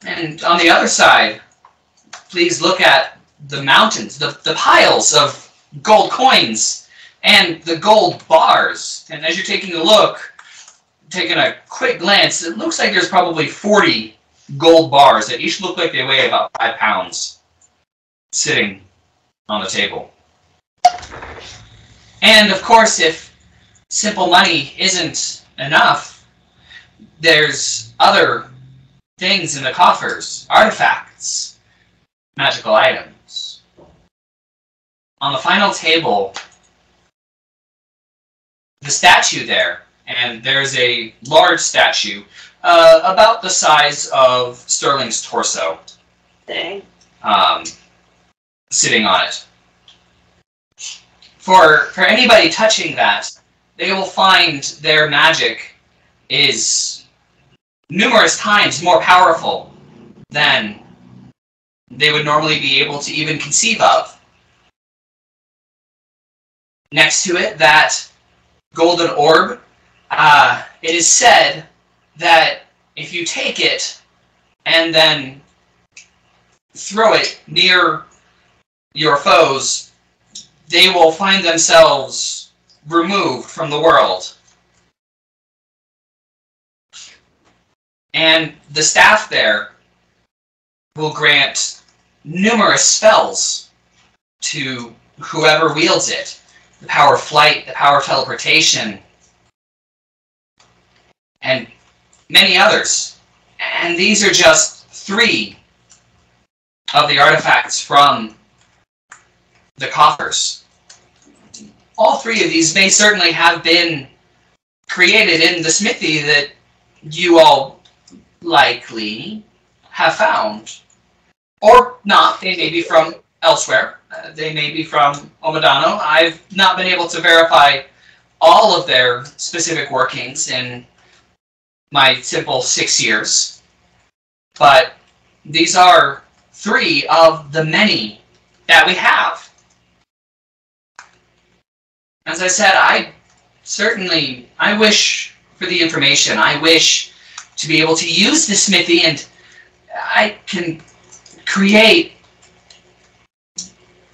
And on the other side, please look at the mountains, the piles of gold coins and the gold bars. And as you're taking a look, taking a quick glance, it looks like there's probably 40 gold bars that each look like they weigh about 5 pounds sitting on the table. And of course, if simple money isn't enough, there's other things in the coffers, artifacts, magical items. On the final table, the statue there, and there's a large statue about the size of Sterling's torso. Dang. Sitting on it. For anybody touching that, they will find their magic is numerous times more powerful than they would normally be able to even conceive of. Next to it, that golden orb, it is said that if you take it and then throw it near your foes, they will find themselves removed from the world. And the staff there will grant numerous spells to whoever wields it. The power of flight, the power of teleportation, and many others. And these are just 3 of the artifacts from the coffers. All 3 of these may certainly have been created in the smithy that you all likely have found. Or not, they may be from elsewhere. They may be from Automaton. I've not been able to verify all of their specific workings in my simple 6 years. But these are 3 of the many that we have. As I said, I wish for the information. I wish to be able to use the smithy, and I can create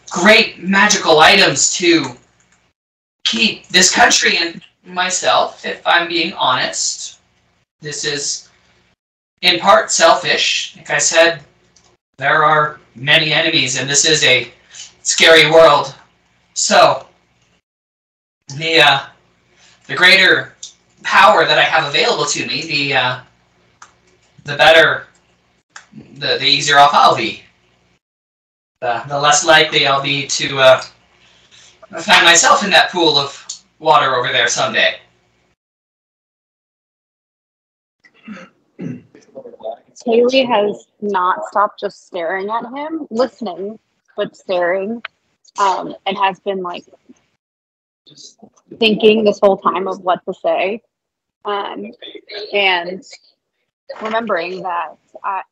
great magical items to keep this country and myself, if I'm being honest. This is in part selfish. Like I said, there are many enemies, and this is a scary world. So, the greater power that I have available to me, the better, the easier off I'll be. The less likely I'll be to find myself in that pool of water over there someday. Caleigh has not stopped just staring at him, listening, but staring, and has been like thinking this whole time of what to say, and remembering that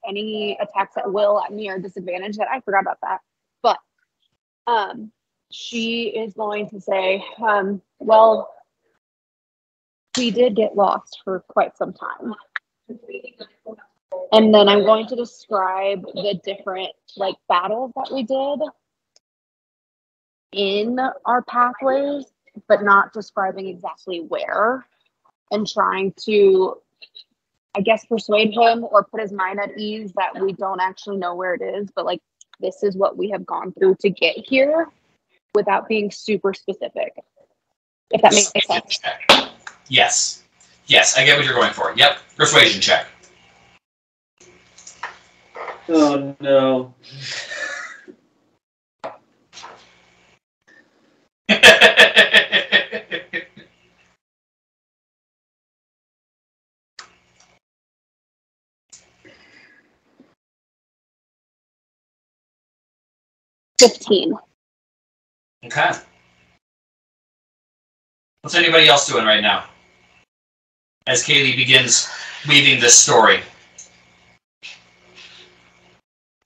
any attacks at will at me are disadvantaged. That I forgot about that, but she is going to say, well, we did get lost for quite some time. And then I'm going to describe the different like battles that we did in our pathways, but not describing exactly where, and trying to, I guess, persuade him or put his mind at ease that we don't actually know where it is, but like this is what we have gone through to get here without being super specific. If that makes sense. Yes. Yes, I get what you're going for. Yep. Persuasion check. Oh no. $15. Okay. What's anybody else doing right now? As Caleigh begins weaving this story.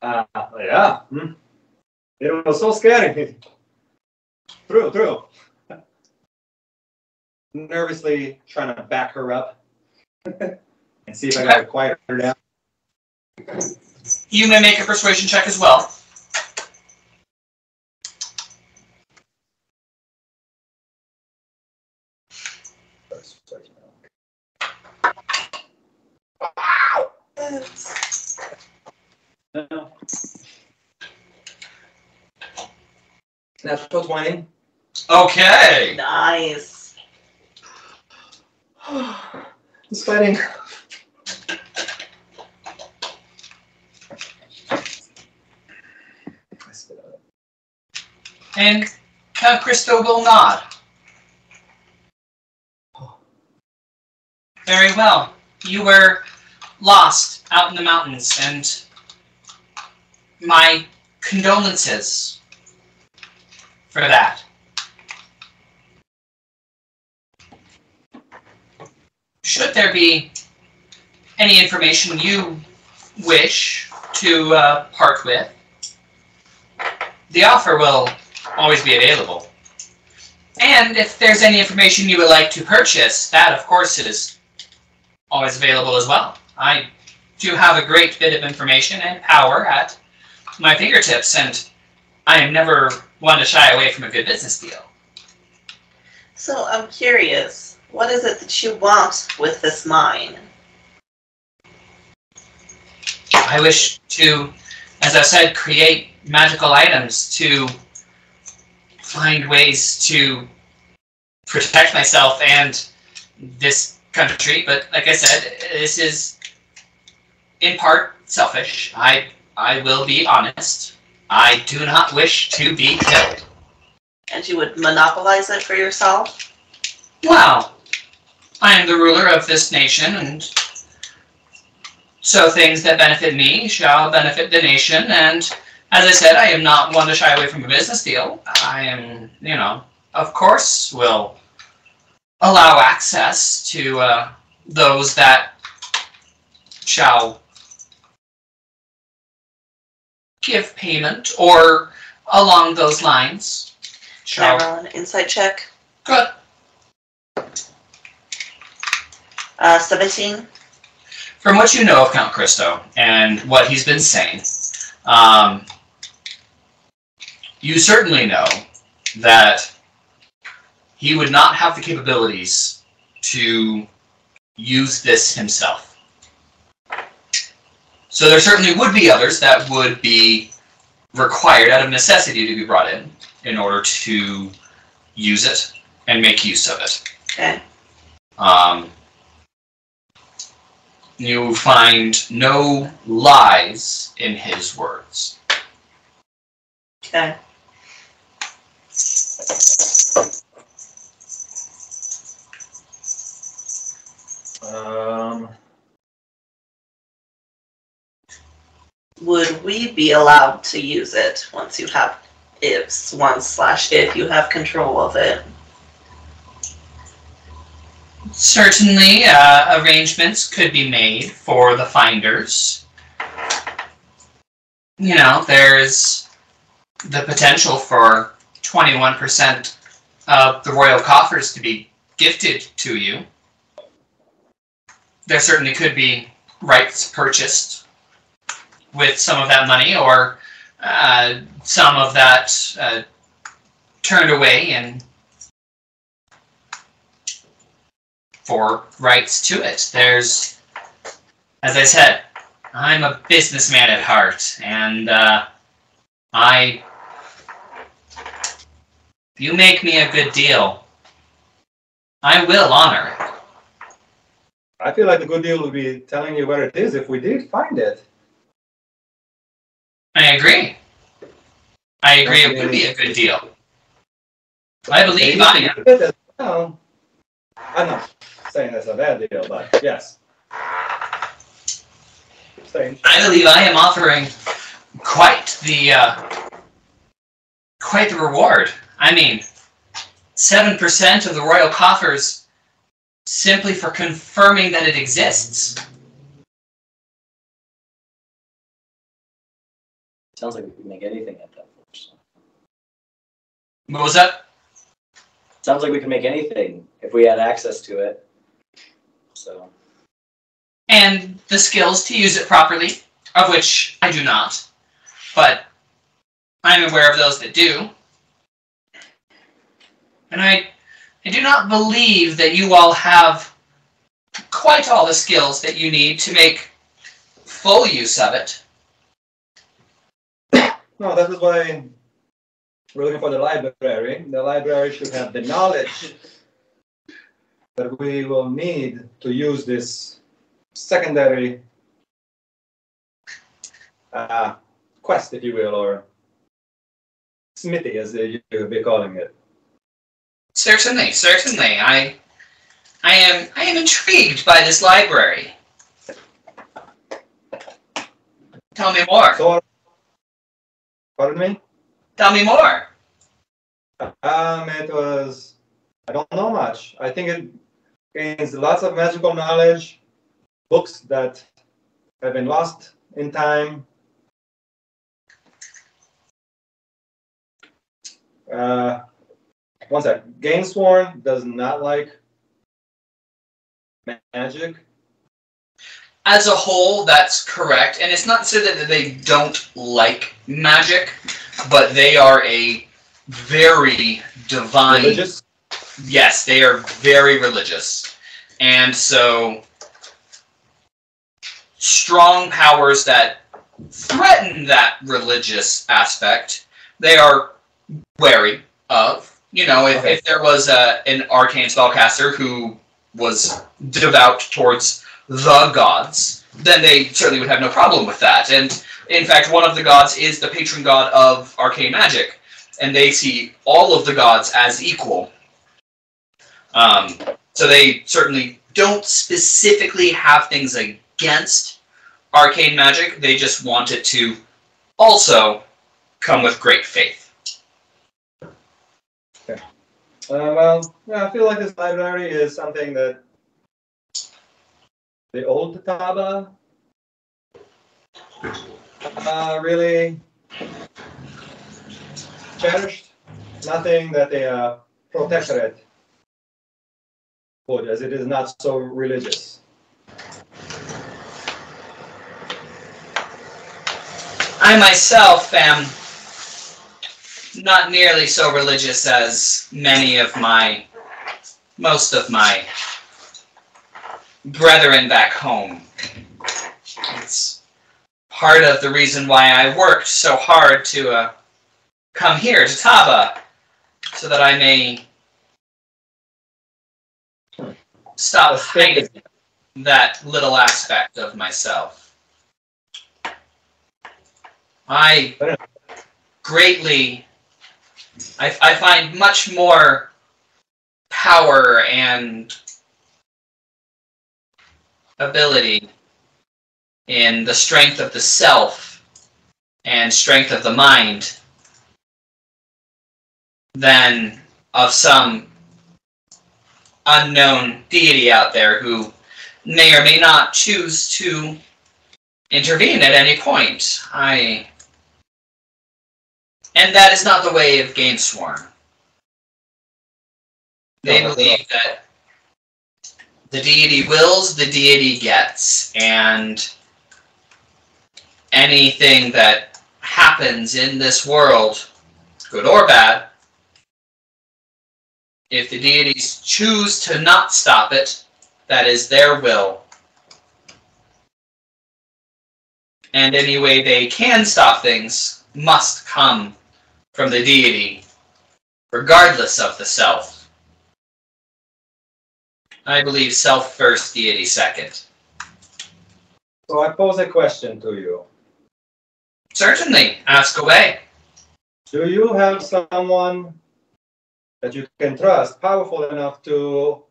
Yeah. It was so scary. True. Nervously trying to back her up and see if I got to quiet her down. You may make a persuasion check as well. No. Natural 20. Okay. Nice. He's fighting. And Count Christo will nod. Very well. You were lost out in the mountains, and my condolences for that. Should there be any information you wish to part with, the offer will always be available. And if there's any information you would like to purchase, that of course is always available as well. I do have a great bit of information and power at my fingertips, and I am never one to shy away from a good business deal. So I'm curious, what is it that you want with this mine? I wish to, as I said, create magical items to find ways to protect myself and this country, but like I said, this is in part selfish. I will be honest. I do not wish to be killed. And you would monopolize it for yourself? Well, I am the ruler of this nation, and so things that benefit me shall benefit the nation, and as I said, I am not one to shy away from a business deal. I am, of course, will allow access to those that shall give payment or along those lines. Can I roll an insight check? Good. 17. From what you know of Count Christo and what he's been saying, you certainly know that he would not have the capabilities to use this himself. So there certainly would be others that would be required out of necessity to be brought in order to use it and make use of it. Okay. You find no lies in his words. Okay. Would we be allowed to use it once you have if you have control of it? Certainly, arrangements could be made for the finders. There's the potential for 21% of the royal coffers to be gifted to you there certainly could be rights purchased with some of that money, or some of that turned away and for rights to it. There's, as I said, I'm a businessman at heart, and if you make me a good deal, I will honor it. I feel like a good deal would be telling you where it is if we did find it. I agree. I agree it would be a good deal. I believe I am. Well, I'm not saying that's a bad deal, but yes. Same. I believe I am offering quite the reward. I mean, 7% of the royal coffers simply for confirming that it exists. Sounds like we could make anything at that force. What was that? Sounds like we could make anything if we had access to it. So. And the skills to use it properly, of which I do not, but I'm aware of those that do. And I do not believe that you all have quite all the skills that you need to make full use of it. No, that is why we're looking for the library. The library should have the knowledge that we will need to use this secondary quest, if you will, or smithy, as you would be calling it. Certainly, certainly. I am intrigued by this library. Tell me more. So, pardon me? Tell me more. It was, I don't know much. I think it gains lots of magical knowledge, books that have been lost in time. One sec. Gamesworn does not like magic. As a whole, that's correct. And it's not so that they don't like magic, but they are a very divine... Religious? Yes, they are very religious. And so, strong powers that threaten that religious aspect, they are wary of. You know, if there was an arcane spellcaster who was devout towards the gods, then they certainly would have no problem with that. And in fact, one of the gods is the patron god of arcane magic, and they see all of the gods as equal. So they certainly don't specifically have things against arcane magic. They just want it to also come with great faith. Well, yeah, I feel like this library is something that the old Taba really cherished. Nothing that the protectorate would, as it is not so religious. I myself am not nearly so religious as most of my brethren back home. It's part of the reason why I worked so hard to come here to Taba, so that I may stop hiding that little aspect of myself. I find much more power and ability in the strength of the self and strength of the mind than of some unknown deity out there who may or may not choose to intervene at any point. And that is not the way of Gamesworn. They believe that The deity wills, the deity gets, and anything that happens in this world, good or bad, if the deities choose to not stop it, that is their will. And any way they can stop things must come from the deity, regardless of the self. I believe self first, deity second. So I pose a question to you. Certainly, ask away. Do you have someone that you can trust, powerful enough to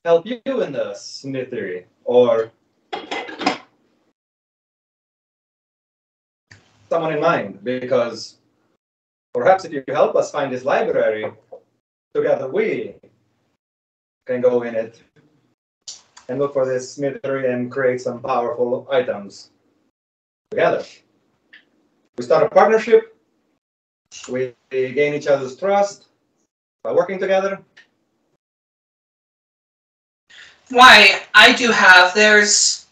help you in the smithery? Or someone in mind? Because perhaps if you help us find this library, together we can go in it and look for this smithery and create some powerful items together. We start a partnership. We gain each other's trust by working together. Why, I do have, there's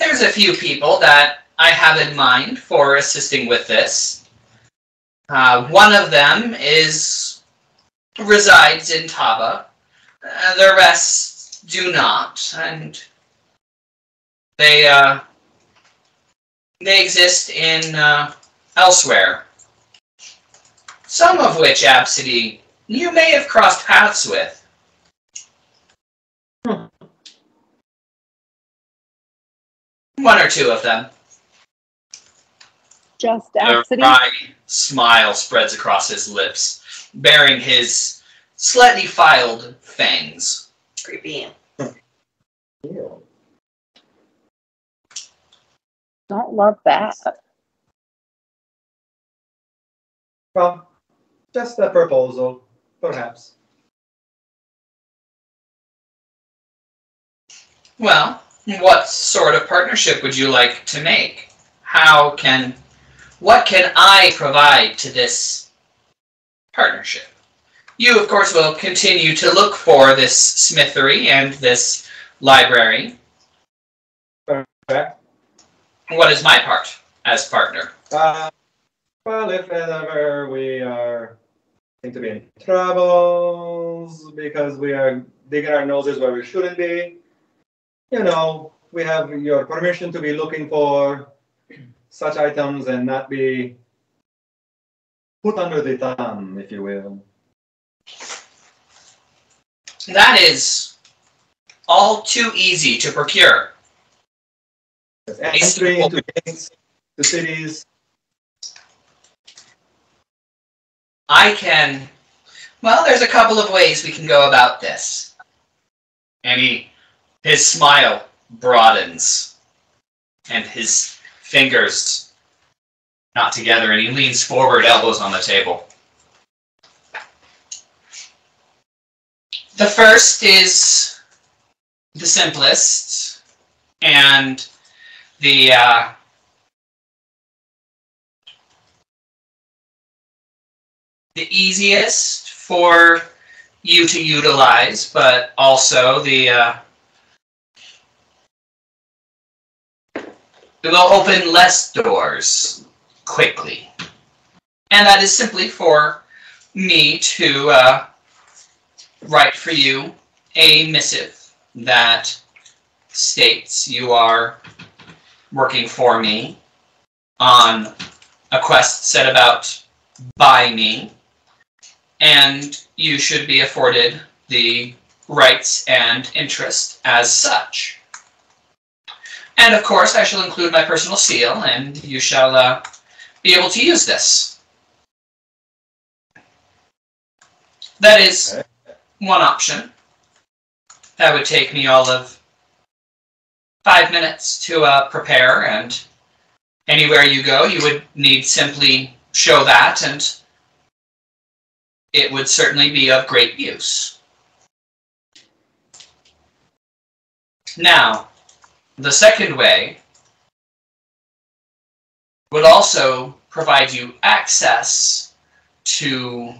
a few people that I have in mind for assisting with this. One of them resides in Taba. The rest do not, and they exist in elsewhere. Some of which, Absidee, you may have crossed paths with. One or two of them. Just A Abcde. wry smile spreads across his lips, bearing his slightly filed fangs. Creepy. Don't love that. Well, just a proposal, perhaps. Well, what sort of partnership would you like to make? What can I provide to this partnership? You, of course, will continue to look for this smithery and this library. Correct. What is my part as partner? Well, if ever we are seem to be in troubles because we are digging our noses where we shouldn't be, we have your permission to be looking for such items and not be put under the thumb, if you will. That is all too easy to procure. Entry into gates, the cities. There's a couple of ways we can go about this. And his smile broadens, and his fingers knot together, and he leans forward, elbows on the table. The first is the simplest, and the easiest for you to utilize, but also it will open less doors quickly. And that is simply for me to write for you a missive that states you are working for me on a quest set about by me, and you should be afforded the rights and interest as such. And of course, I shall include my personal seal, and you shall be able to use this. That is one option. That would take me all of 5 minutes to prepare, and anywhere you go, you would need simply show that, and it would certainly be of great use. Now, the second way would also provide you access to,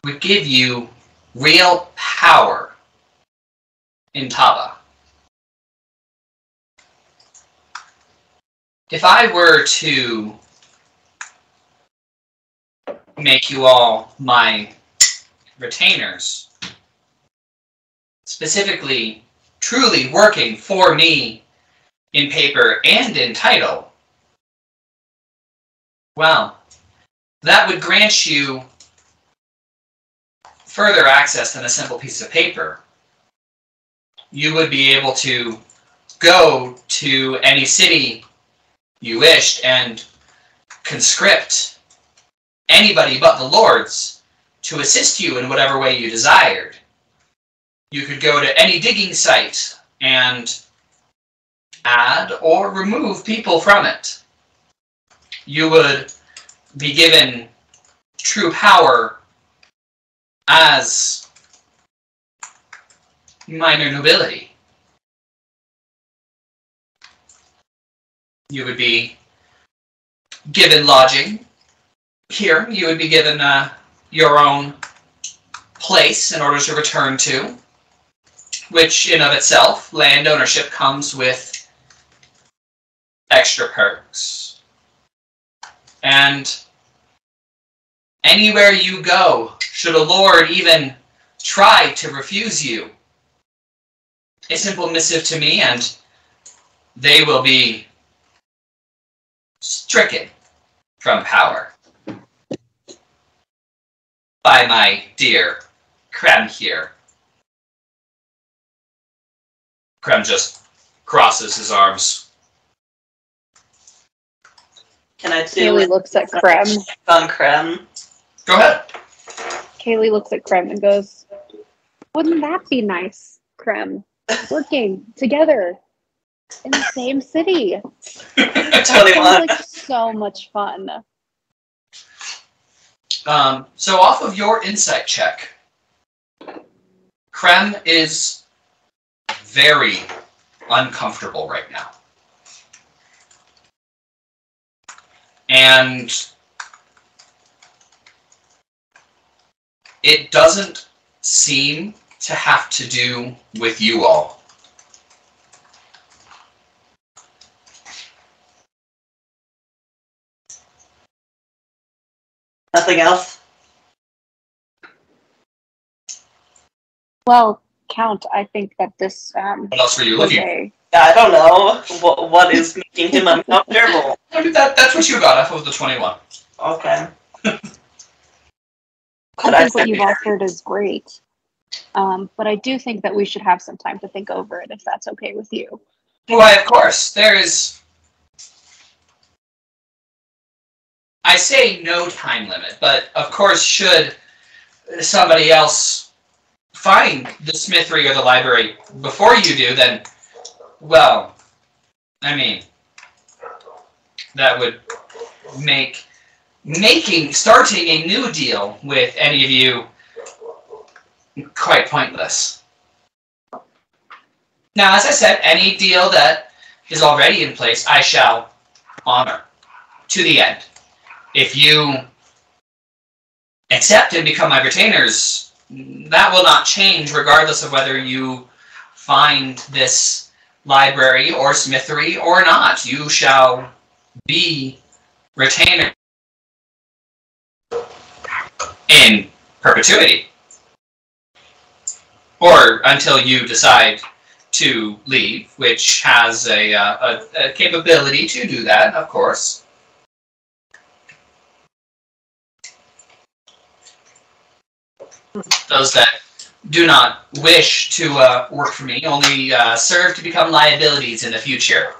would give you real power in Taba. If I were to make you all my retainers, specifically truly working for me in paper and in title, well, that would grant you further access than a simple piece of paper. You would be able to go to any city you wished and conscript anybody but the lords to assist you in whatever way you desired. You could go to any digging site and add or remove people from it. You would be given true power as minor nobility. You would be given lodging here. You would be given your own place in order to return to, which in of itself, land ownership comes with extra perks. And anywhere you go, should a lord even try to refuse you, a simple missive to me and they will be stricken from power by my dear Krem here. Krem just crosses his arms. Can I do Caleigh looks at Krem. on Krem? Go ahead. Caleigh looks at Krem and goes, "Wouldn't that be nice, Krem? Working together in the same city. Sounds 21. like so much fun." So off of your insight check, Krem is very uncomfortable right now. And it doesn't seem to have to do with you all. Nothing else? Well, Count, I think that this What else were you was looking I don't know. What is making him uncomfortable? for? That's what you got off of the 21. Okay. I Could I think what you've send offered is great. But I do think that we should have some time to think over it, if that's okay with you. Why, of course. There is... I say no time limit, but of course should somebody else find the smithery or the library before you do, then, well, I mean, that would make starting a new deal with any of you quite pointless. Now, as I said, any deal that is already in place, I shall honor to the end. If you accept and become my retainers, that will not change regardless of whether you find this library or smithery or not. You shall be retainer in perpetuity. Or until you decide to leave, which has a capability to do that, of course. Those that do not wish to work for me only serve to become liabilities in the future.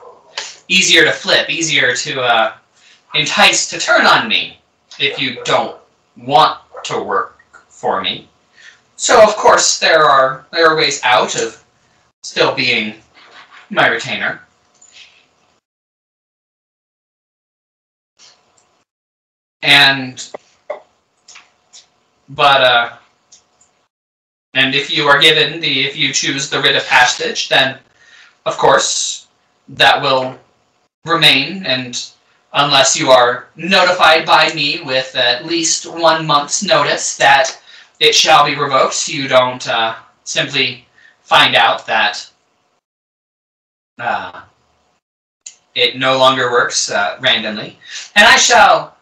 Easier to flip, easier to entice to turn on me if you don't want to work for me. So, of course, there are ways out of still being my retainer. And if you are given if you choose the writ of passage, then, of course, that will remain, and unless you are notified by me with at least 1 month's notice that it shall be revoked, so you don't simply find out that it no longer works randomly. And I shall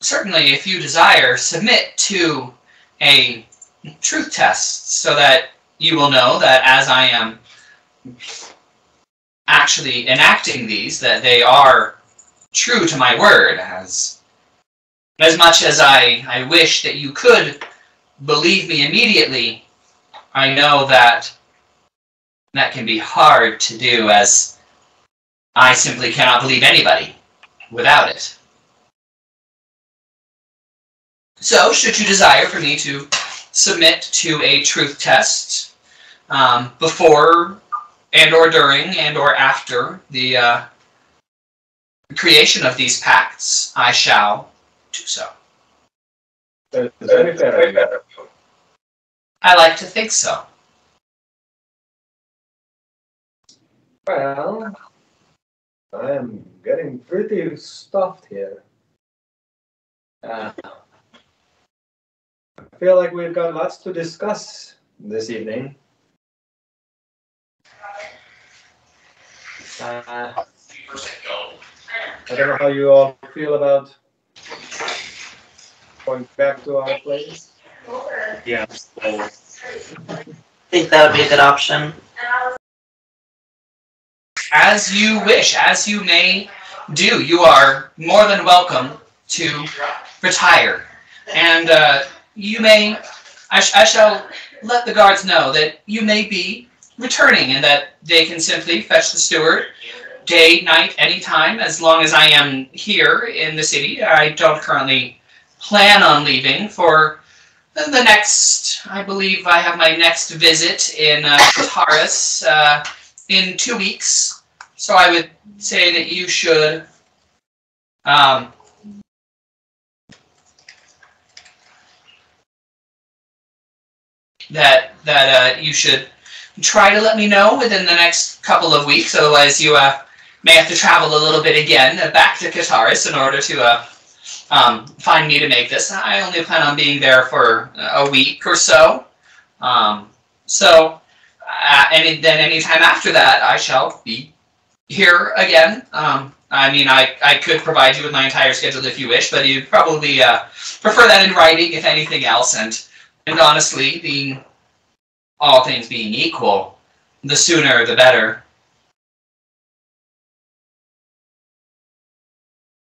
certainly, if you desire, submit to a truth test so that you will know that as I am actually enacting these, that they are true to my word. As much as I wish that you could believe me immediately, I know that that can be hard to do, as I simply cannot believe anybody without it. So, should you desire for me to submit to a truth test before and or during and or after the creation of these pacts, I shall do so. I like to think so. Well, I am getting pretty stuffed here. I feel like we've got lots to discuss this evening. I don't know how you all feel about going back to our place. Yeah. I think that would be a good option. As you wish, as you may do. You are more than welcome to retire. And you may, I shall let the guards know that you may be returning and that they can simply fetch the steward day, night, anytime, as long as I am here in the city. I don't currently plan on leaving for the next, I believe I have my next visit in Taurus in 2 weeks. So I would say that you should you should try to let me know within the next couple of weeks. Otherwise, you may have to travel a little bit again back to Kataris in order to find me to make this. I only plan on being there for a week or so. And then anytime after that, I shall be here again. I mean, I could provide you with my entire schedule if you wish, but you'd probably prefer that in writing, if anything else. And honestly, all things being equal, the sooner the better.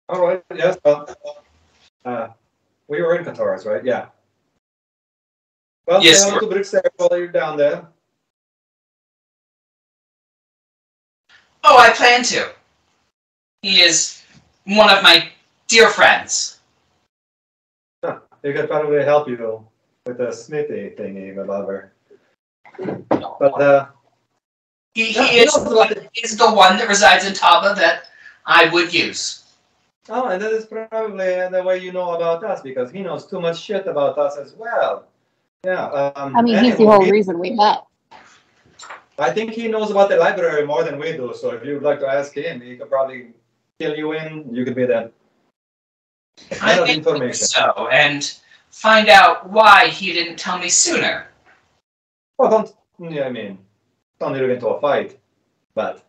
All right. Yes. Well, we were in Kataris, right? Yeah. Well, yes. Say hello to Brixer while you're down there. Oh, I plan to. He is one of my dear friends. Huh. He could probably help you with the smithy thingy, whatever. But he is the one that resides in Taba that I would use. Oh, and that is probably the way you know about us, because he knows too much shit about us as well. Yeah. I mean, he's the whole reason we met. I think he knows about the library more than we do, so if you'd like to ask him, he could probably fill you in. You could be the head of information. So, and find out why he didn't tell me sooner. Well, don't get into a fight, but...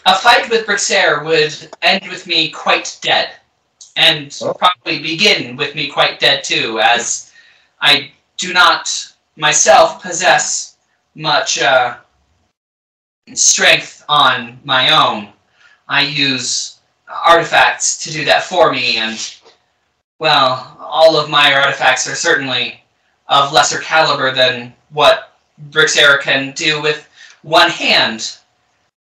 A fight with Brixer would end with me quite dead, and probably begin with me quite dead too, as I do not myself possess much strength on my own. I use artifacts to do that for me, and, well, all of my artifacts are certainly of lesser caliber than what Brixer can do with one hand,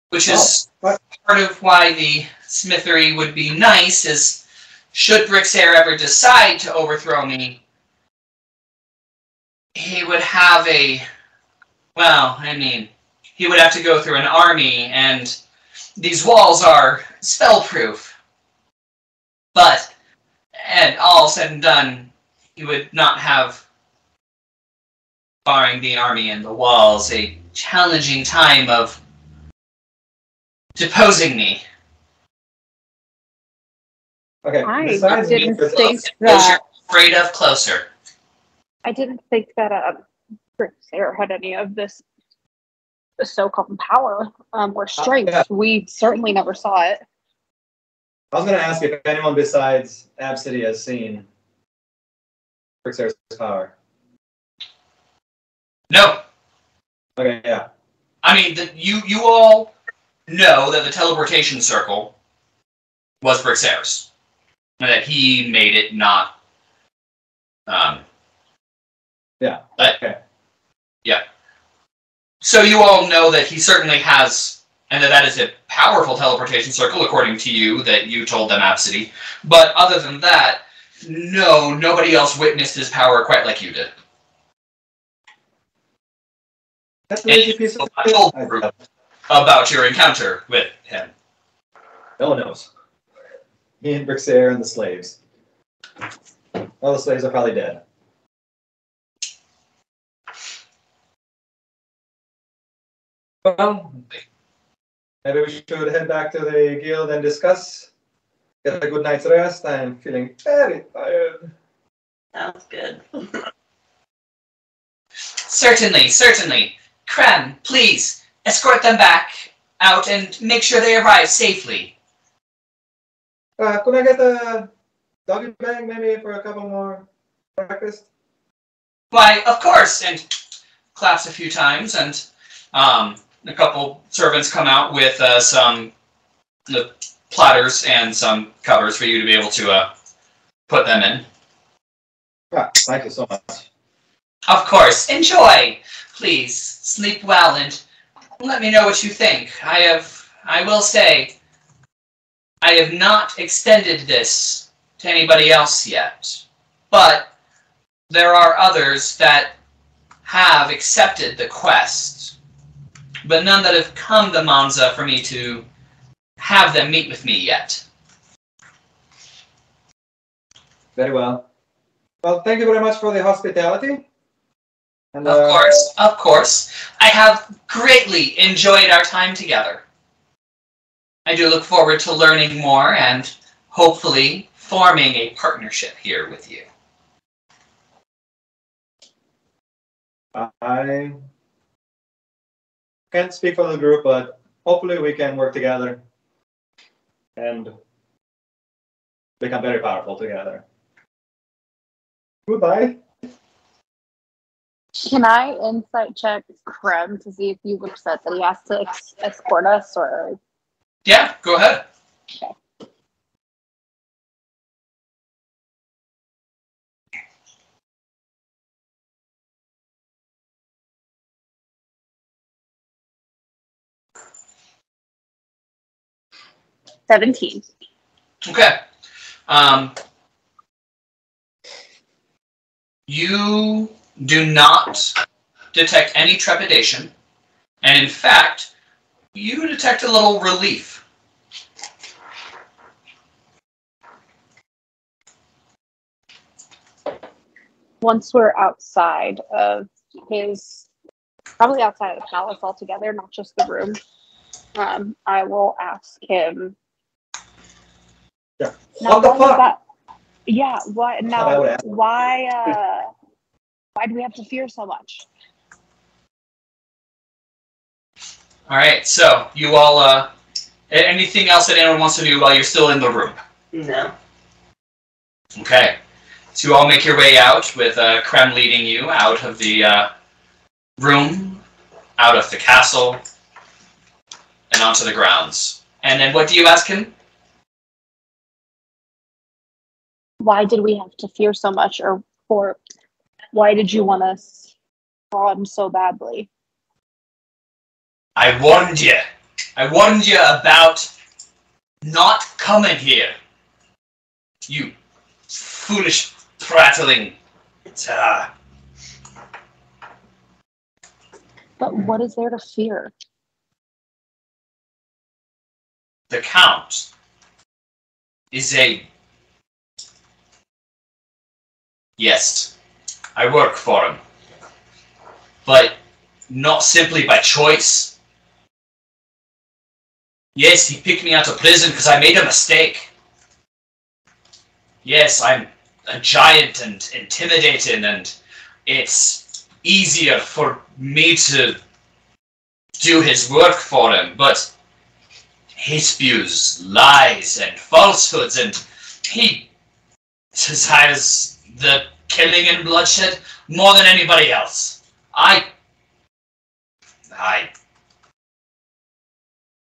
which is part of why the smithery would be nice, is should Brixer ever decide to overthrow me, he would have he would have to go through an army, and these walls are spell-proof. But, and all said and done, he would not have, barring the army and the walls, a challenging time of deposing me. Okay. I Besides didn't think that afraid of closer. I didn't think that Berserker had any of this so-called power or strength. Yeah. We certainly never saw it. I was going to ask if anyone besides Absidee has seen Berserker's power. No. Okay, yeah. I mean, you all know that the teleportation circle was Berserker's. And that he made it not... Yeah, okay. Yeah. So you all know that he certainly has, and that is a powerful teleportation circle, according to you, that you told them, Absidee. But other than that, no, nobody else witnessed his power quite like you did. That's an easy piece of told the group about your encounter with him. No one knows. Me and Berserker and the slaves. All the slaves are probably dead. Well, maybe we should head back to the guild and discuss. Get a good night's rest. I'm feeling very tired. Sounds good. Certainly, certainly. Krem, please, escort them back out and make sure they arrive safely. Could I get a doggy bag maybe for a couple more breakfast? Why, of course, and claps a few times, and a couple servants come out with some platters and some covers for you to be able to put them in. Thank you so much. Of course. Enjoy. Please, sleep well and let me know what you think. I will say, I have not extended this to anybody else yet, but there are others that have accepted the quest, but none that have come to Manza for me to have them meet with me yet. Very well. Well, thank you very much for the hospitality. And, Of course, of course. I have greatly enjoyed our time together. I do look forward to learning more and hopefully forming a partnership here with you. I can't speak for the group, but hopefully we can work together and become very powerful together. Goodbye. Can I insight check Krem to see if he's upset that he has to escort us, or? Yeah, go ahead. Okay. $17. Okay. You do not detect any trepidation, and in fact, you detect a little relief. Once we're outside of probably outside of the palace altogether, not just the room, I will ask him. Yeah. Now, What the fuck? Yeah. What now? Why do we have to fear so much? All right. So you all. Anything else that anyone wants to do while you're still in the room? No. Okay. So you all make your way out with Krem leading you out of the room, out of the castle, and onto the grounds. And then what do you ask him? Why did we have to fear so much, or why did you want us gone so badly? I warned you. I warned you about not coming here. You foolish, prattling. But what is there to fear? The Count is a... Yes, I work for him. But not simply by choice. Yes, he picked me out of prison because I made a mistake. Yes, I'm a giant and intimidating, and it's easier for me to do his work for him, but he spews lies and falsehoods, and he desires the killing and bloodshed more than anybody else. I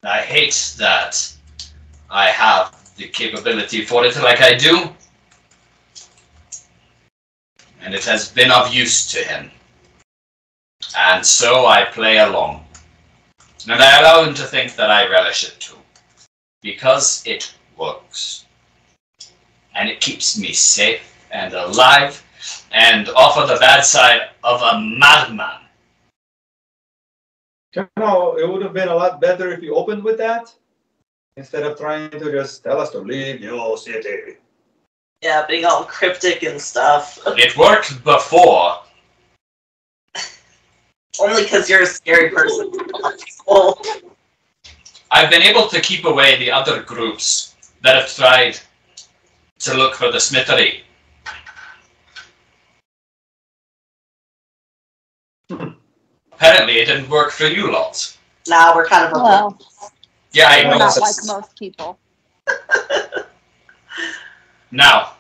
hate that I have the capability for it like I do, and it has been of use to him. And so I play along. And I allow him to think that I relish it too, because it works. And it keeps me safe and alive, and off of the bad side of a madman. You know, it would have been a lot better if you opened with that, instead of trying to just tell us to leave your city. Yeah, being all cryptic and stuff. It worked before. Only because you're a scary person. Well, I've been able to keep away the other groups that have tried to look for the smithery. Apparently it didn't work for you lot. now we're kind of a Well, Yeah, I we're know. not like most people. Now,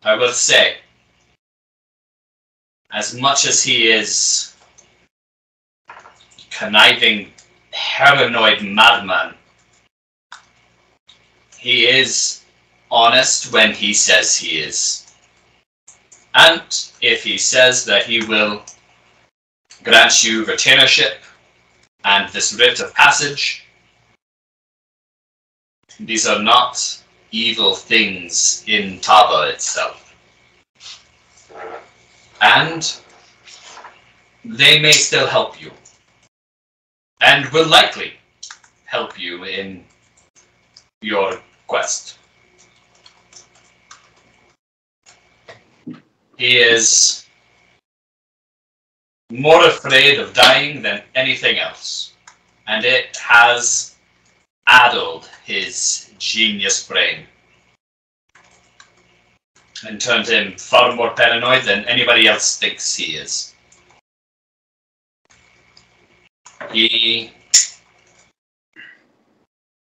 I will say, as much as he is conniving, paranoid madman, he is honest when he says he is. And if he says that he will grant you retainership and this writ of passage, these are not evil things in Taba itself. And they may still help you. And will likely help you in your quest. He is more afraid of dying than anything else, and it has addled his genius brain and turned him far more paranoid than anybody else thinks he is. He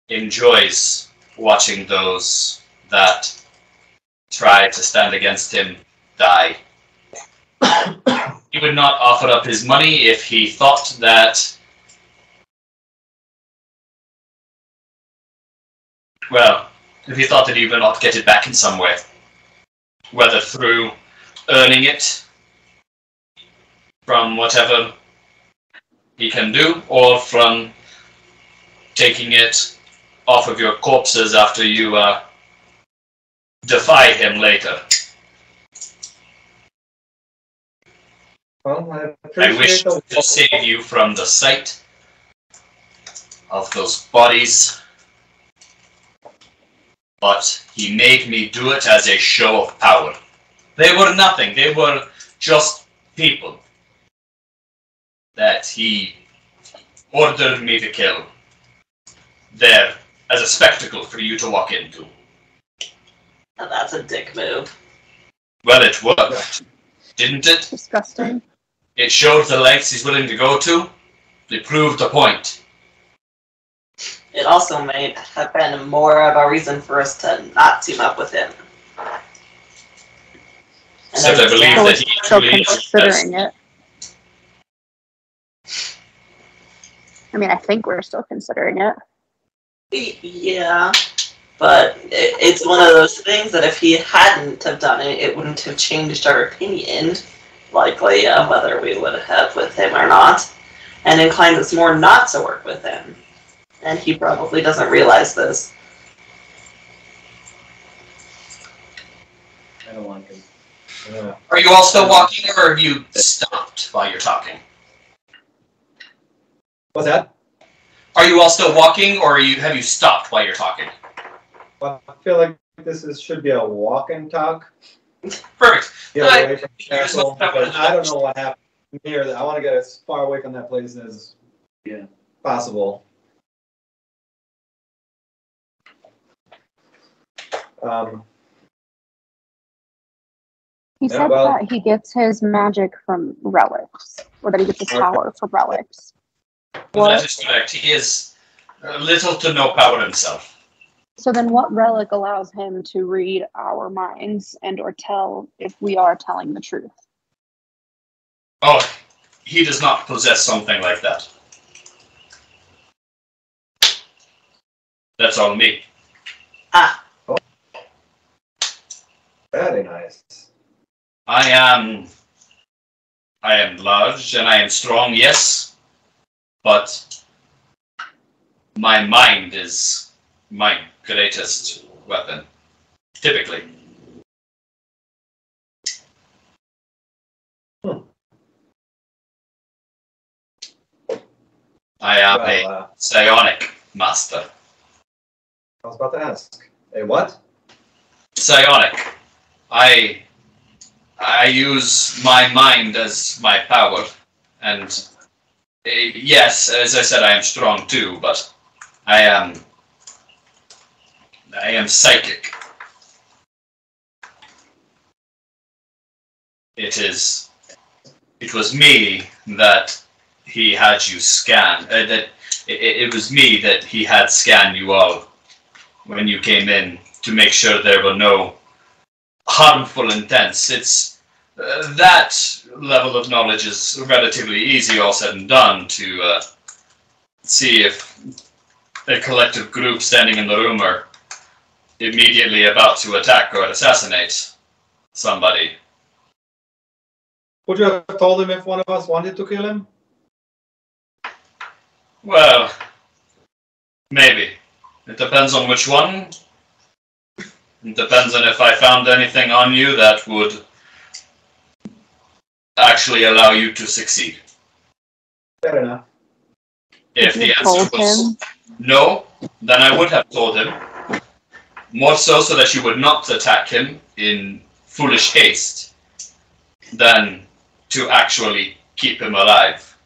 enjoys watching those that try to stand against him die. He would not offer up his money if he thought that, well, if he thought that he would not get it back in some way. Whether through earning it from whatever he can do, or from taking it off of your corpses after you defy him later. Well, I I appreciate wish the to save you from the sight of those bodies, but he made me do it as a show of power. They were nothing. They were just people that he ordered me to kill there as a spectacle for you to walk into. Oh, that's a dick move. Well, it worked, didn't it? Disgusting. It showed the lengths he's willing to go to. It proved the point. It also may have been more of a reason for us to not team up with him. So I believe So we're that he still truly considering it. I mean, I think we're still considering it. Yeah, but it's one of those things that if he hadn't have done it, it wouldn't have changed our opinion, likely, of whether we would have with him or not, and inclines us more not to work with him. And he probably doesn't realize this. I don't like him. Yeah. Are you all still walking, or have you stopped while you're talking? What's that? Are you all still walking, or have you stopped while you're talking? Well, I feel like should be a walk and talk. Perfect. Get Alright. away from the castle, because I don't know what happened here. I want to get as far away from that place as possible. He Yeah, said well- that he gets his magic from relics, or that he gets his power from relics. That is correct. He is little to no power himself. So then what relic allows him to read our minds and or tell if we are telling the truth? Oh, he does not possess something like that. That's all me. Very nice. I am large and I am strong, yes, but my mind is my greatest weapon, typically. I am a psionic master. I was about to ask. A what? Psionic. I use my mind as my power, and yes, as I said, I am strong too, but I am psychic. It was me that he had you scan. It was me that he had scanned you all when you came in to make sure there were no harmful intents. It's that level of knowledge is relatively easy, all said and done, to see if a collective group standing in the room are immediately about to attack or assassinate somebody. Would you have told him if one of us wanted to kill him? Well, maybe. It depends on which one. It depends on if I found anything on you that would actually allow you to succeed. Fair enough. If the answer was no, then I would have told him. More so that you would not attack him in foolish haste than to actually keep him alive.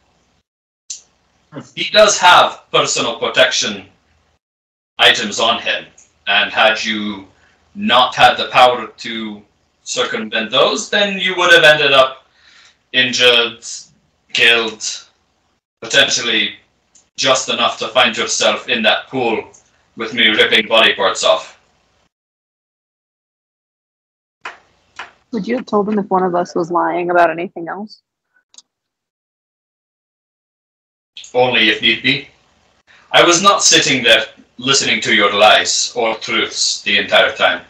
He does have personal protection items on him, and had you not had the power to circumvent those, then you would have ended up injured, killed, potentially just enough to find yourself in that pool with me ripping body parts off. Would you have told him if one of us was lying about anything else? Only if need be. I was not sitting there listening to your lies or truths the entire time.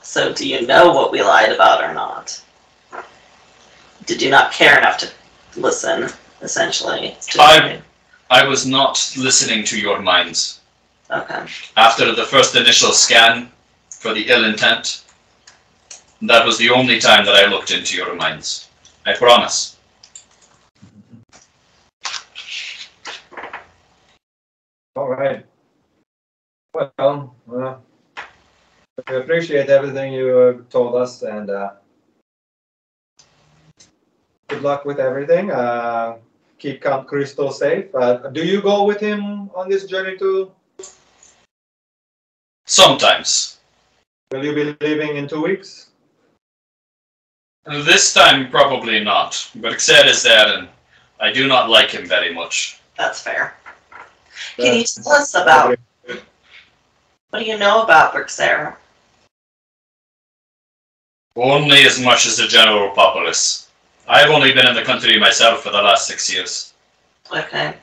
So do you know what we lied about or not? Did you not care enough to listen, essentially? I was not listening to your minds. Okay. After the first initial scan for the ill intent, that was the only time that I looked into your minds. I promise. All right. Well, we appreciate everything you told us, and good luck with everything. Keep Count Crystal safe. Do you go with him on this journey too? Sometimes. Will you be leaving in 2 weeks? This time, probably not. Berserker is there, and I do not like him very much. That's fair. Can you tell us about... What do you know about Berserker? Only as much as the general populace. I've only been in the country myself for the last 6 years. Okay.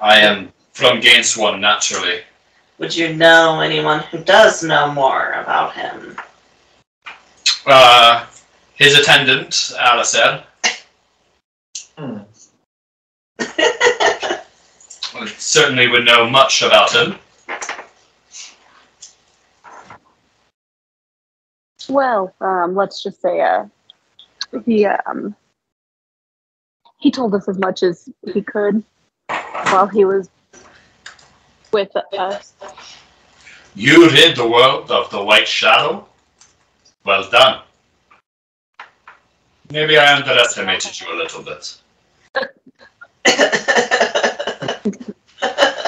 I am from Gainswan, naturally. Would you know anyone who does know more about him? His attendant, Alistair. Certainly would know much about him. Well, let's just say he told us as much as he could while he was with us. You rid the world of the White Shadow? Well done. Maybe I underestimated you a little bit.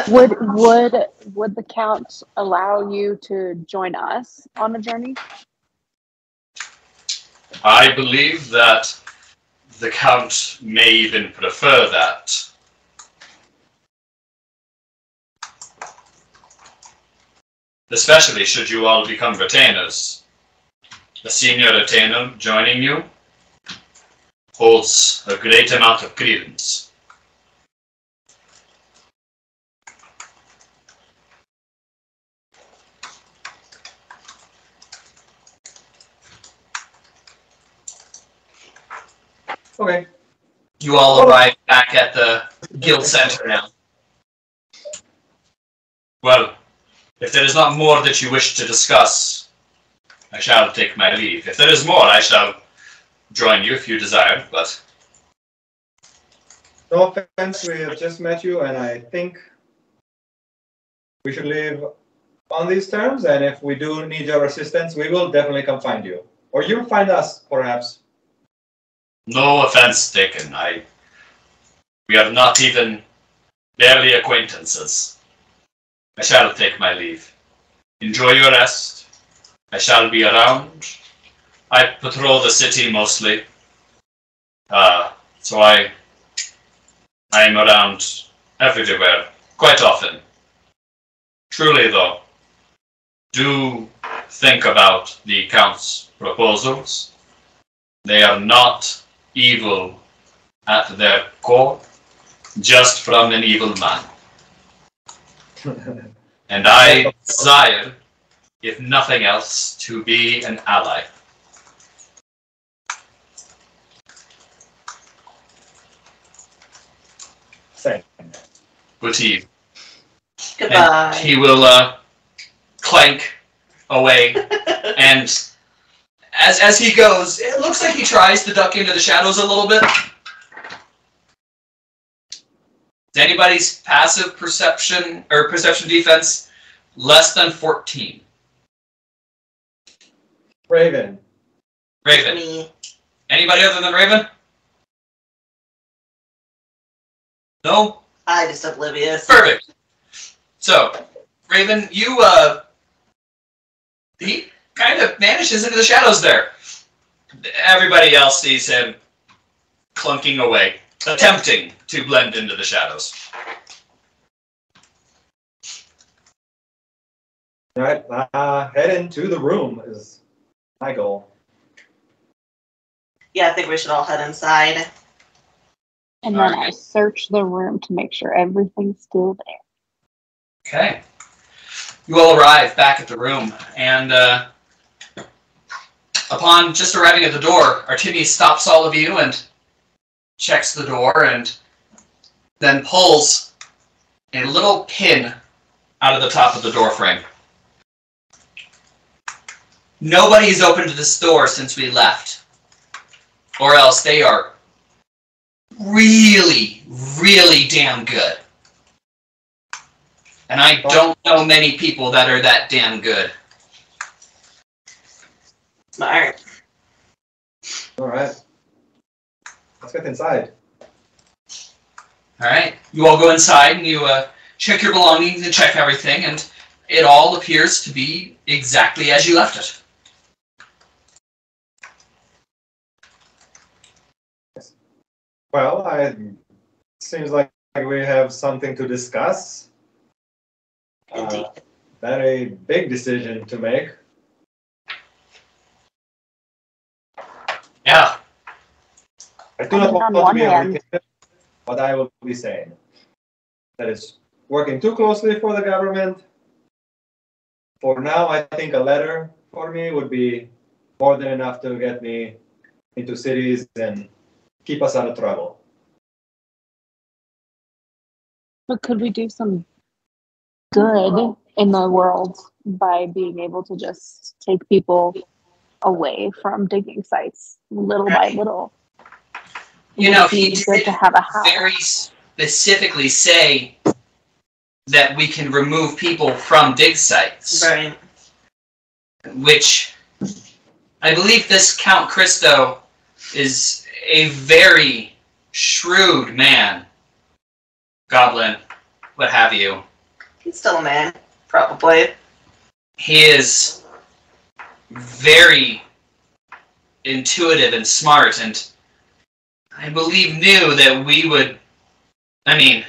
Would the Count allow you to join us on a journey? I believe that the Count may even prefer that. Especially should you all become retainers. The senior retainer joining you holds a great amount of credence. Okay. You all arrive back at the guild center now. Well, if there is not more that you wish to discuss, I shall take my leave. If there is more, I shall join you if you desire, but... No offense, we have just met you, and I think we should leave on these terms, and if we do need your assistance, we will definitely come find you. Or you'll find us, perhaps. No offense taken. We are not even barely acquaintances. I shall take my leave. Enjoy your rest. I shall be around. I patrol the city mostly. So I am around everywhere, quite often. Truly though, do think about the Count's proposals. They are not evil at their core, just from an evil man. And I desire, if nothing else, to be an ally. Same. Good eve. Goodbye. And he will clank away, and as he goes, it looks like he tries to duck into the shadows a little bit. Is anybody's passive perception or perception defense less than 14? Rayvvin. Rayvvin. Me. Anybody other than Rayvvin? No? I just oblivious. Perfect. So, Rayvvin, you, he kind of vanishes into the shadows there. Everybody else sees him clunking away, attempting to blend into the shadows. Alright, head into the room is my goal. Yeah, I think we should all head inside. And then I search the room to make sure everything's still there. Okay. You all arrive back at the room, and upon just arriving at the door, Artemi stops all of you and checks the door and then pulls a little pin out of the top of the door frame. Nobody's opened this door since we left. Or else they are really, really damn good. And I don't know many people that are that damn good. Smart. Alright. Let's get inside. Alright, you all go inside and you check your belongings and check everything, and it all appears to be exactly as you left it. Well, seems like we have something to discuss. Indeed. Very big decision to make. Yeah. I do not On want to one be a hand- retainer, but I will be saying that it's working too closely for the government. For now, I think a letter for me would be more than enough to get me into cities and keep us out of trouble. But could we do some good in the world by being able to just take people away from digging sites little by little? You know, Would it he be good did to have a house. very specifically say that we can remove people from dig sites. Right. Which I believe this Count Christo is a very shrewd man. Goblin, what have you. He's still a man, probably. He is very intuitive and smart, and I believe knew that we would... I mean,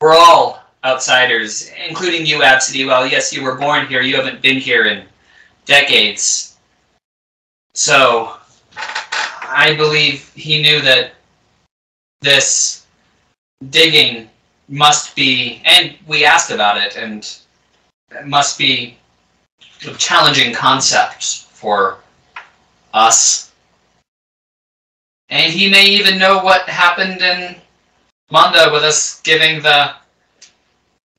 we're all outsiders, including you, Absidee. Well, yes, you were born here. You haven't been here in decades. So, I believe he knew that this digging must be, and we asked about it, and it must be a challenging concept for us. And he may even know what happened in Manda with us giving the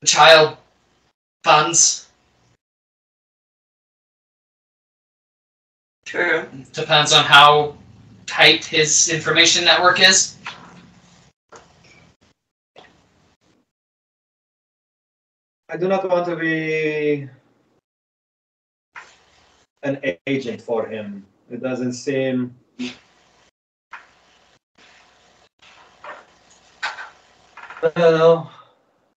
child funds. True. Depends on how tight his information network is. I do not want to be an agent for him. It doesn't seem... I don't know.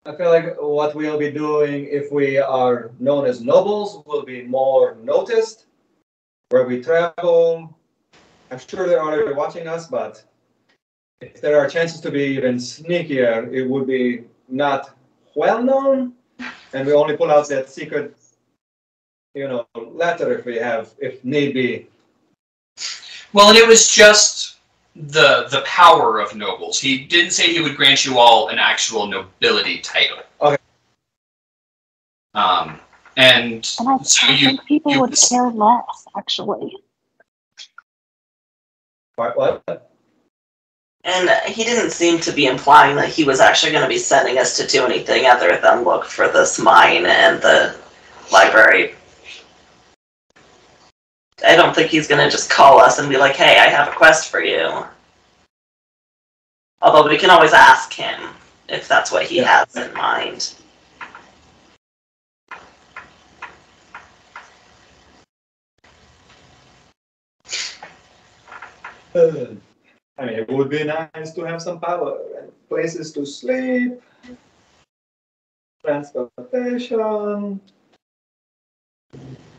I feel like what we'll be doing if we are known as nobles will be more noticed. Where we travel, I'm sure they're already watching us, but if there are chances to be even sneakier, it would be not well known, and we only pull out that secret, letter if need be. Well, and it was just the power of nobles. He didn't say he would grant you all an actual nobility title. Okay. And I think people would care less, actually. What? And he didn't seem to be implying that he was actually going to be sending us to do anything other than look for this mine and the library. I don't think he's going to just call us and be like, hey, I have a quest for you. Although we can always ask him if that's what he has in mind. I mean, it would be nice to have some power and places to sleep, transportation,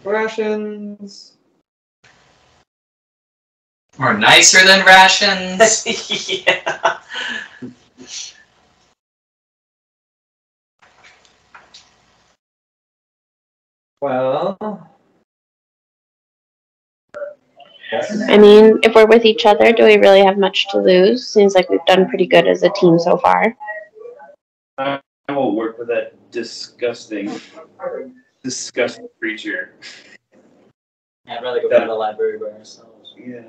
rations. Or nicer than rations. Yeah. Well, I mean, if we're with each other, do we really have much to lose? Seems like we've done pretty good as a team so far. I won't work with that disgusting creature. Yeah, I'd rather go to the library by ourselves. Yeah,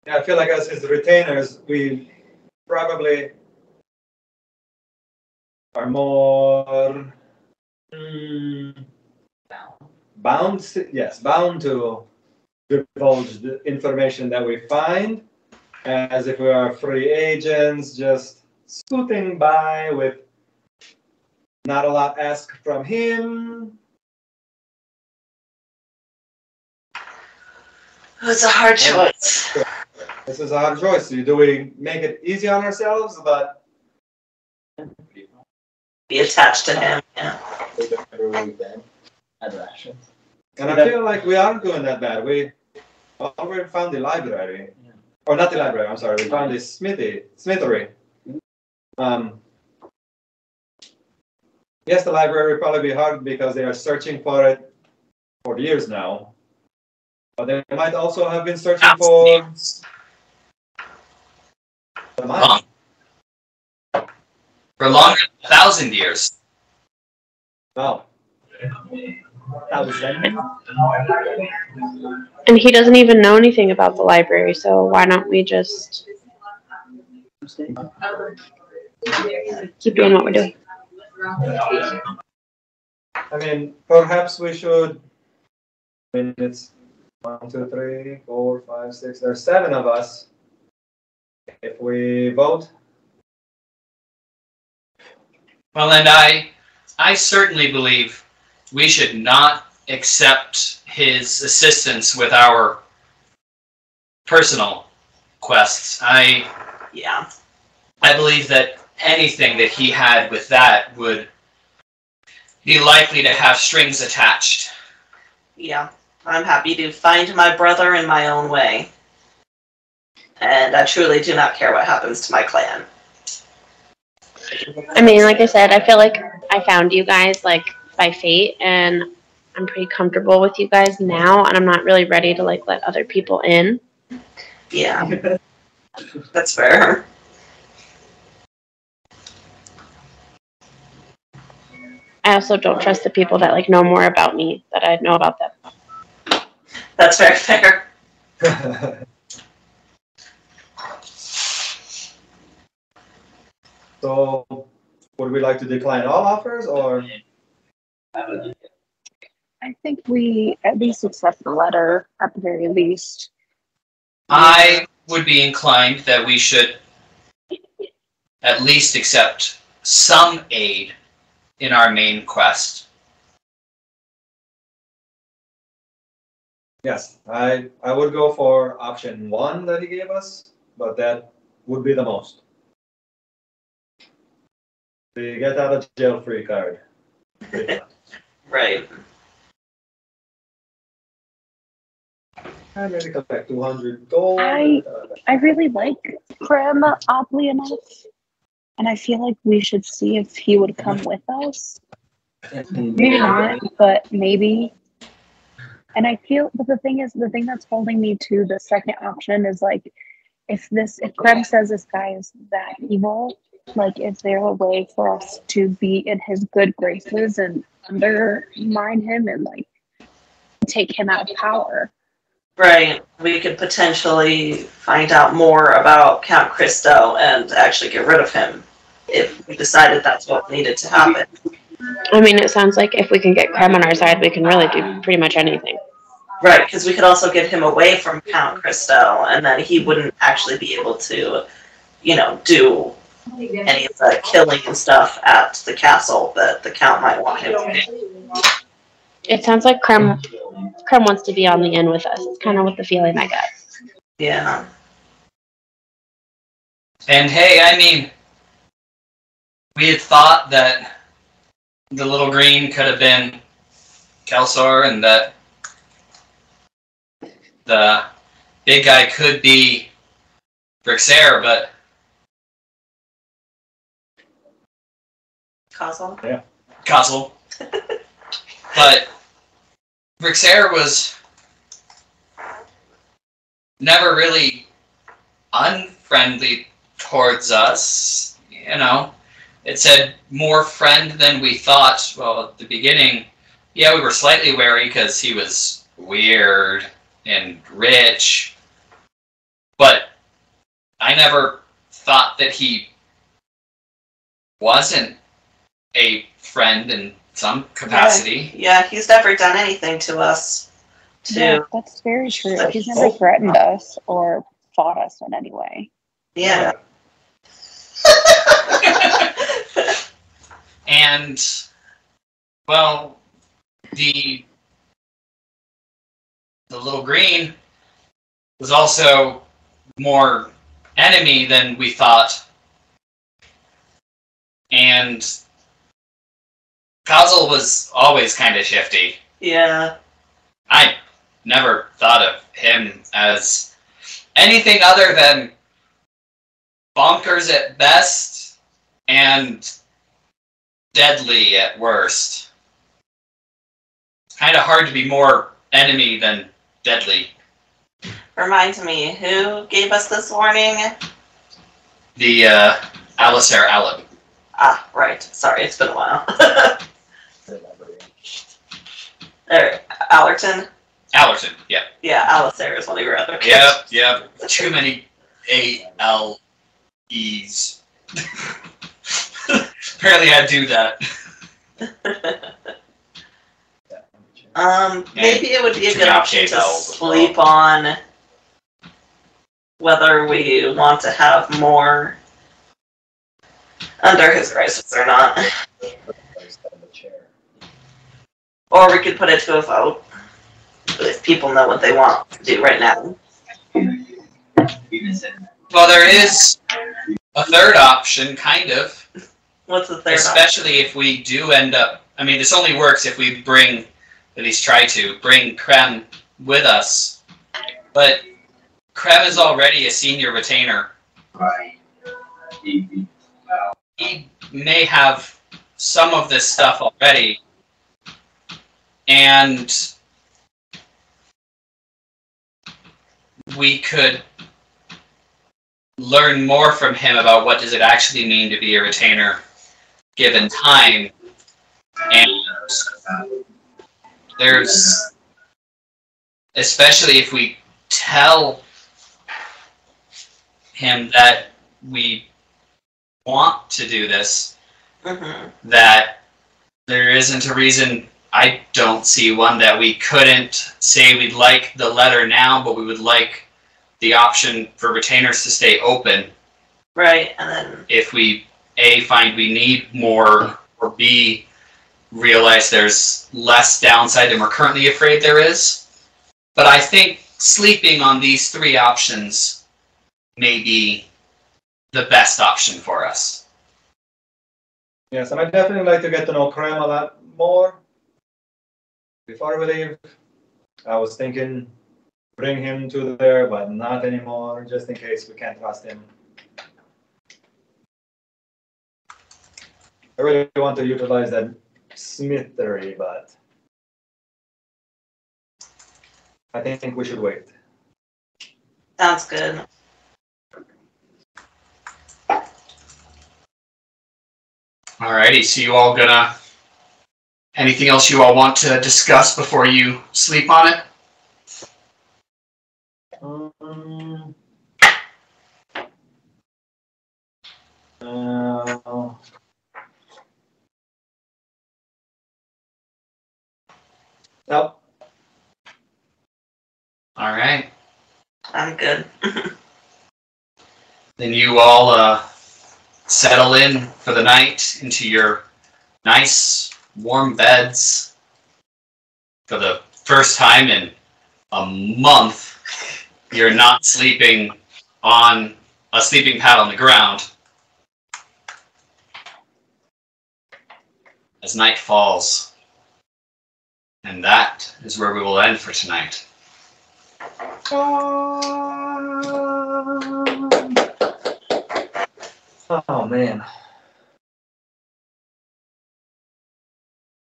I feel like as his retainers, we probably are more bound to divulge the information that we find, as if we are free agents just scooting by with not a lot asked from him. It's a hard choice. This is a hard choice. Do we make it easy on ourselves, but be attached to him? Yeah. And I feel like we aren't doing that bad. We already found the library. Or not the library, I'm sorry. We found the smithery. Yes, the library will probably be hard because they are searching for it for years now. But they might also have been searching for the mine. For longer than 1,000 years. No. And he doesn't even know anything about the library, so why don't we just keep doing what we're doing? I mean, perhaps we should. I mean, it's 1, 2, 3, 4, 5, 6. There's 7 of us. If we vote. Well, and I certainly believe we should not accept his assistance with our personal quests. I believe that anything that he had with that would be likely to have strings attached. Yeah, I'm happy to find my brother in my own way. And I truly do not care what happens to my clan. I mean, like I said, I feel like I found you guys like by fate, and I'm pretty comfortable with you guys now, and I'm not really ready to like let other people in. Yeah, that's fair. I also don't trust the people that like know more about me that I know about them. That's very fair. So, would we like to decline all offers, or? I think we at least accept the letter at the very least. I would be inclined that we should at least accept some aid in our main quest. Yes, I would go for option 1 that he gave us, but that would be the most. The get out of jail free card. Right. And maybe collect 200 gold. I really like Krem, oddly enough. And I feel like we should see if he would come with us. Maybe not, but maybe. And I feel, but the thing that's holding me to the second option is like, if Krem says this guy is that evil, like, is there a way for us to be in his good graces and undermine him and like take him out of power? Right. We could potentially find out more about Count Christo and actually get rid of him if we decided that's what needed to happen. I mean, it sounds like if we can get Krem on our side, we can really do pretty much anything. Right, because we could also get him away from Count Christo, and then he wouldn't actually be able to, do any of the killing and stuff at the castle that the Count might want him to do. It sounds like Krem wants to be on the inn with us. It's kind of what the feeling I got. Yeah. And hey, I mean, we had thought that the little green could have been Kelsor and that the big guy could be Brixair, but... Castle? Yeah. Castle. But Brixair was never really unfriendly towards us, It said more friend than we thought. Well, at the beginning, yeah, we were slightly wary because he was weird and rich, but I never thought that he wasn't a friend in some capacity. Yeah, he's never done anything to us. Yeah, that's very true. He's never threatened us or fought us in any way. Yeah. And, well, the little green was also more enemy than we thought. And Kazel was always kind of shifty. Yeah. I never thought of him as anything other than bonkers at best and deadly at worst. Kind of hard to be more enemy than deadly. Remind me, who gave us this warning? The Alistair Alec. Ah, right. Sorry, it's been a while. Allerton? Allerton, yeah. Yeah, Alistair is one of your other kids. Yep. Too many A-L-E's. Apparently I do that. Maybe it would be a good option to sleep on whether we want to have more under his graces or not. Or we could put it to a vote if people know what they want to do right now. Well, there is a third option, kind of. What's the third Especially if we do end up... I mean, this only works if we at least try to bring Krem with us. But Krem is already a senior retainer. He may have some of this stuff already, and we could learn more from him about what does it actually mean to be a retainer given time. And there's, especially if we tell him that we want to do this, that there isn't a reason, I don't see one, that we couldn't say we'd like the letter now, but we would like the option for retainers to stay open. Right, and then if we A, find we need more, or B, realize there's less downside than we're currently afraid there is. But I think sleeping on these three options may be the best option for us. Yes, and I'd definitely like to get to know Krem a lot more. Before we leave, I was thinking bring him to there, but not anymore, just in case we can't trust him. I really want to utilize that smithery, but I think we should wait. sounds good. Alrighty, so you all gonna... Anything else you all want to discuss before you sleep on it? No. Alright. I'm good. Then you all settle in for the night into your nice, warm beds. For the first time in a month, you're not sleeping on a sleeping pad on the ground. As night falls. And that is where we will end for tonight. Oh, man.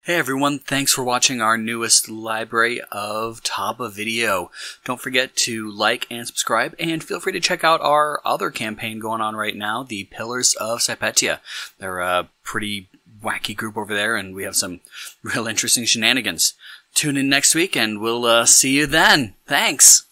Hey everyone, thanks for watching our newest library of Taba video. Don't forget to like and subscribe, and feel free to check out our other campaign going on right now, the Pillars of Hypatia. They're a pretty wacky group over there, and we have some real interesting shenanigans. Tune in next week, and we'll see you then. Thanks!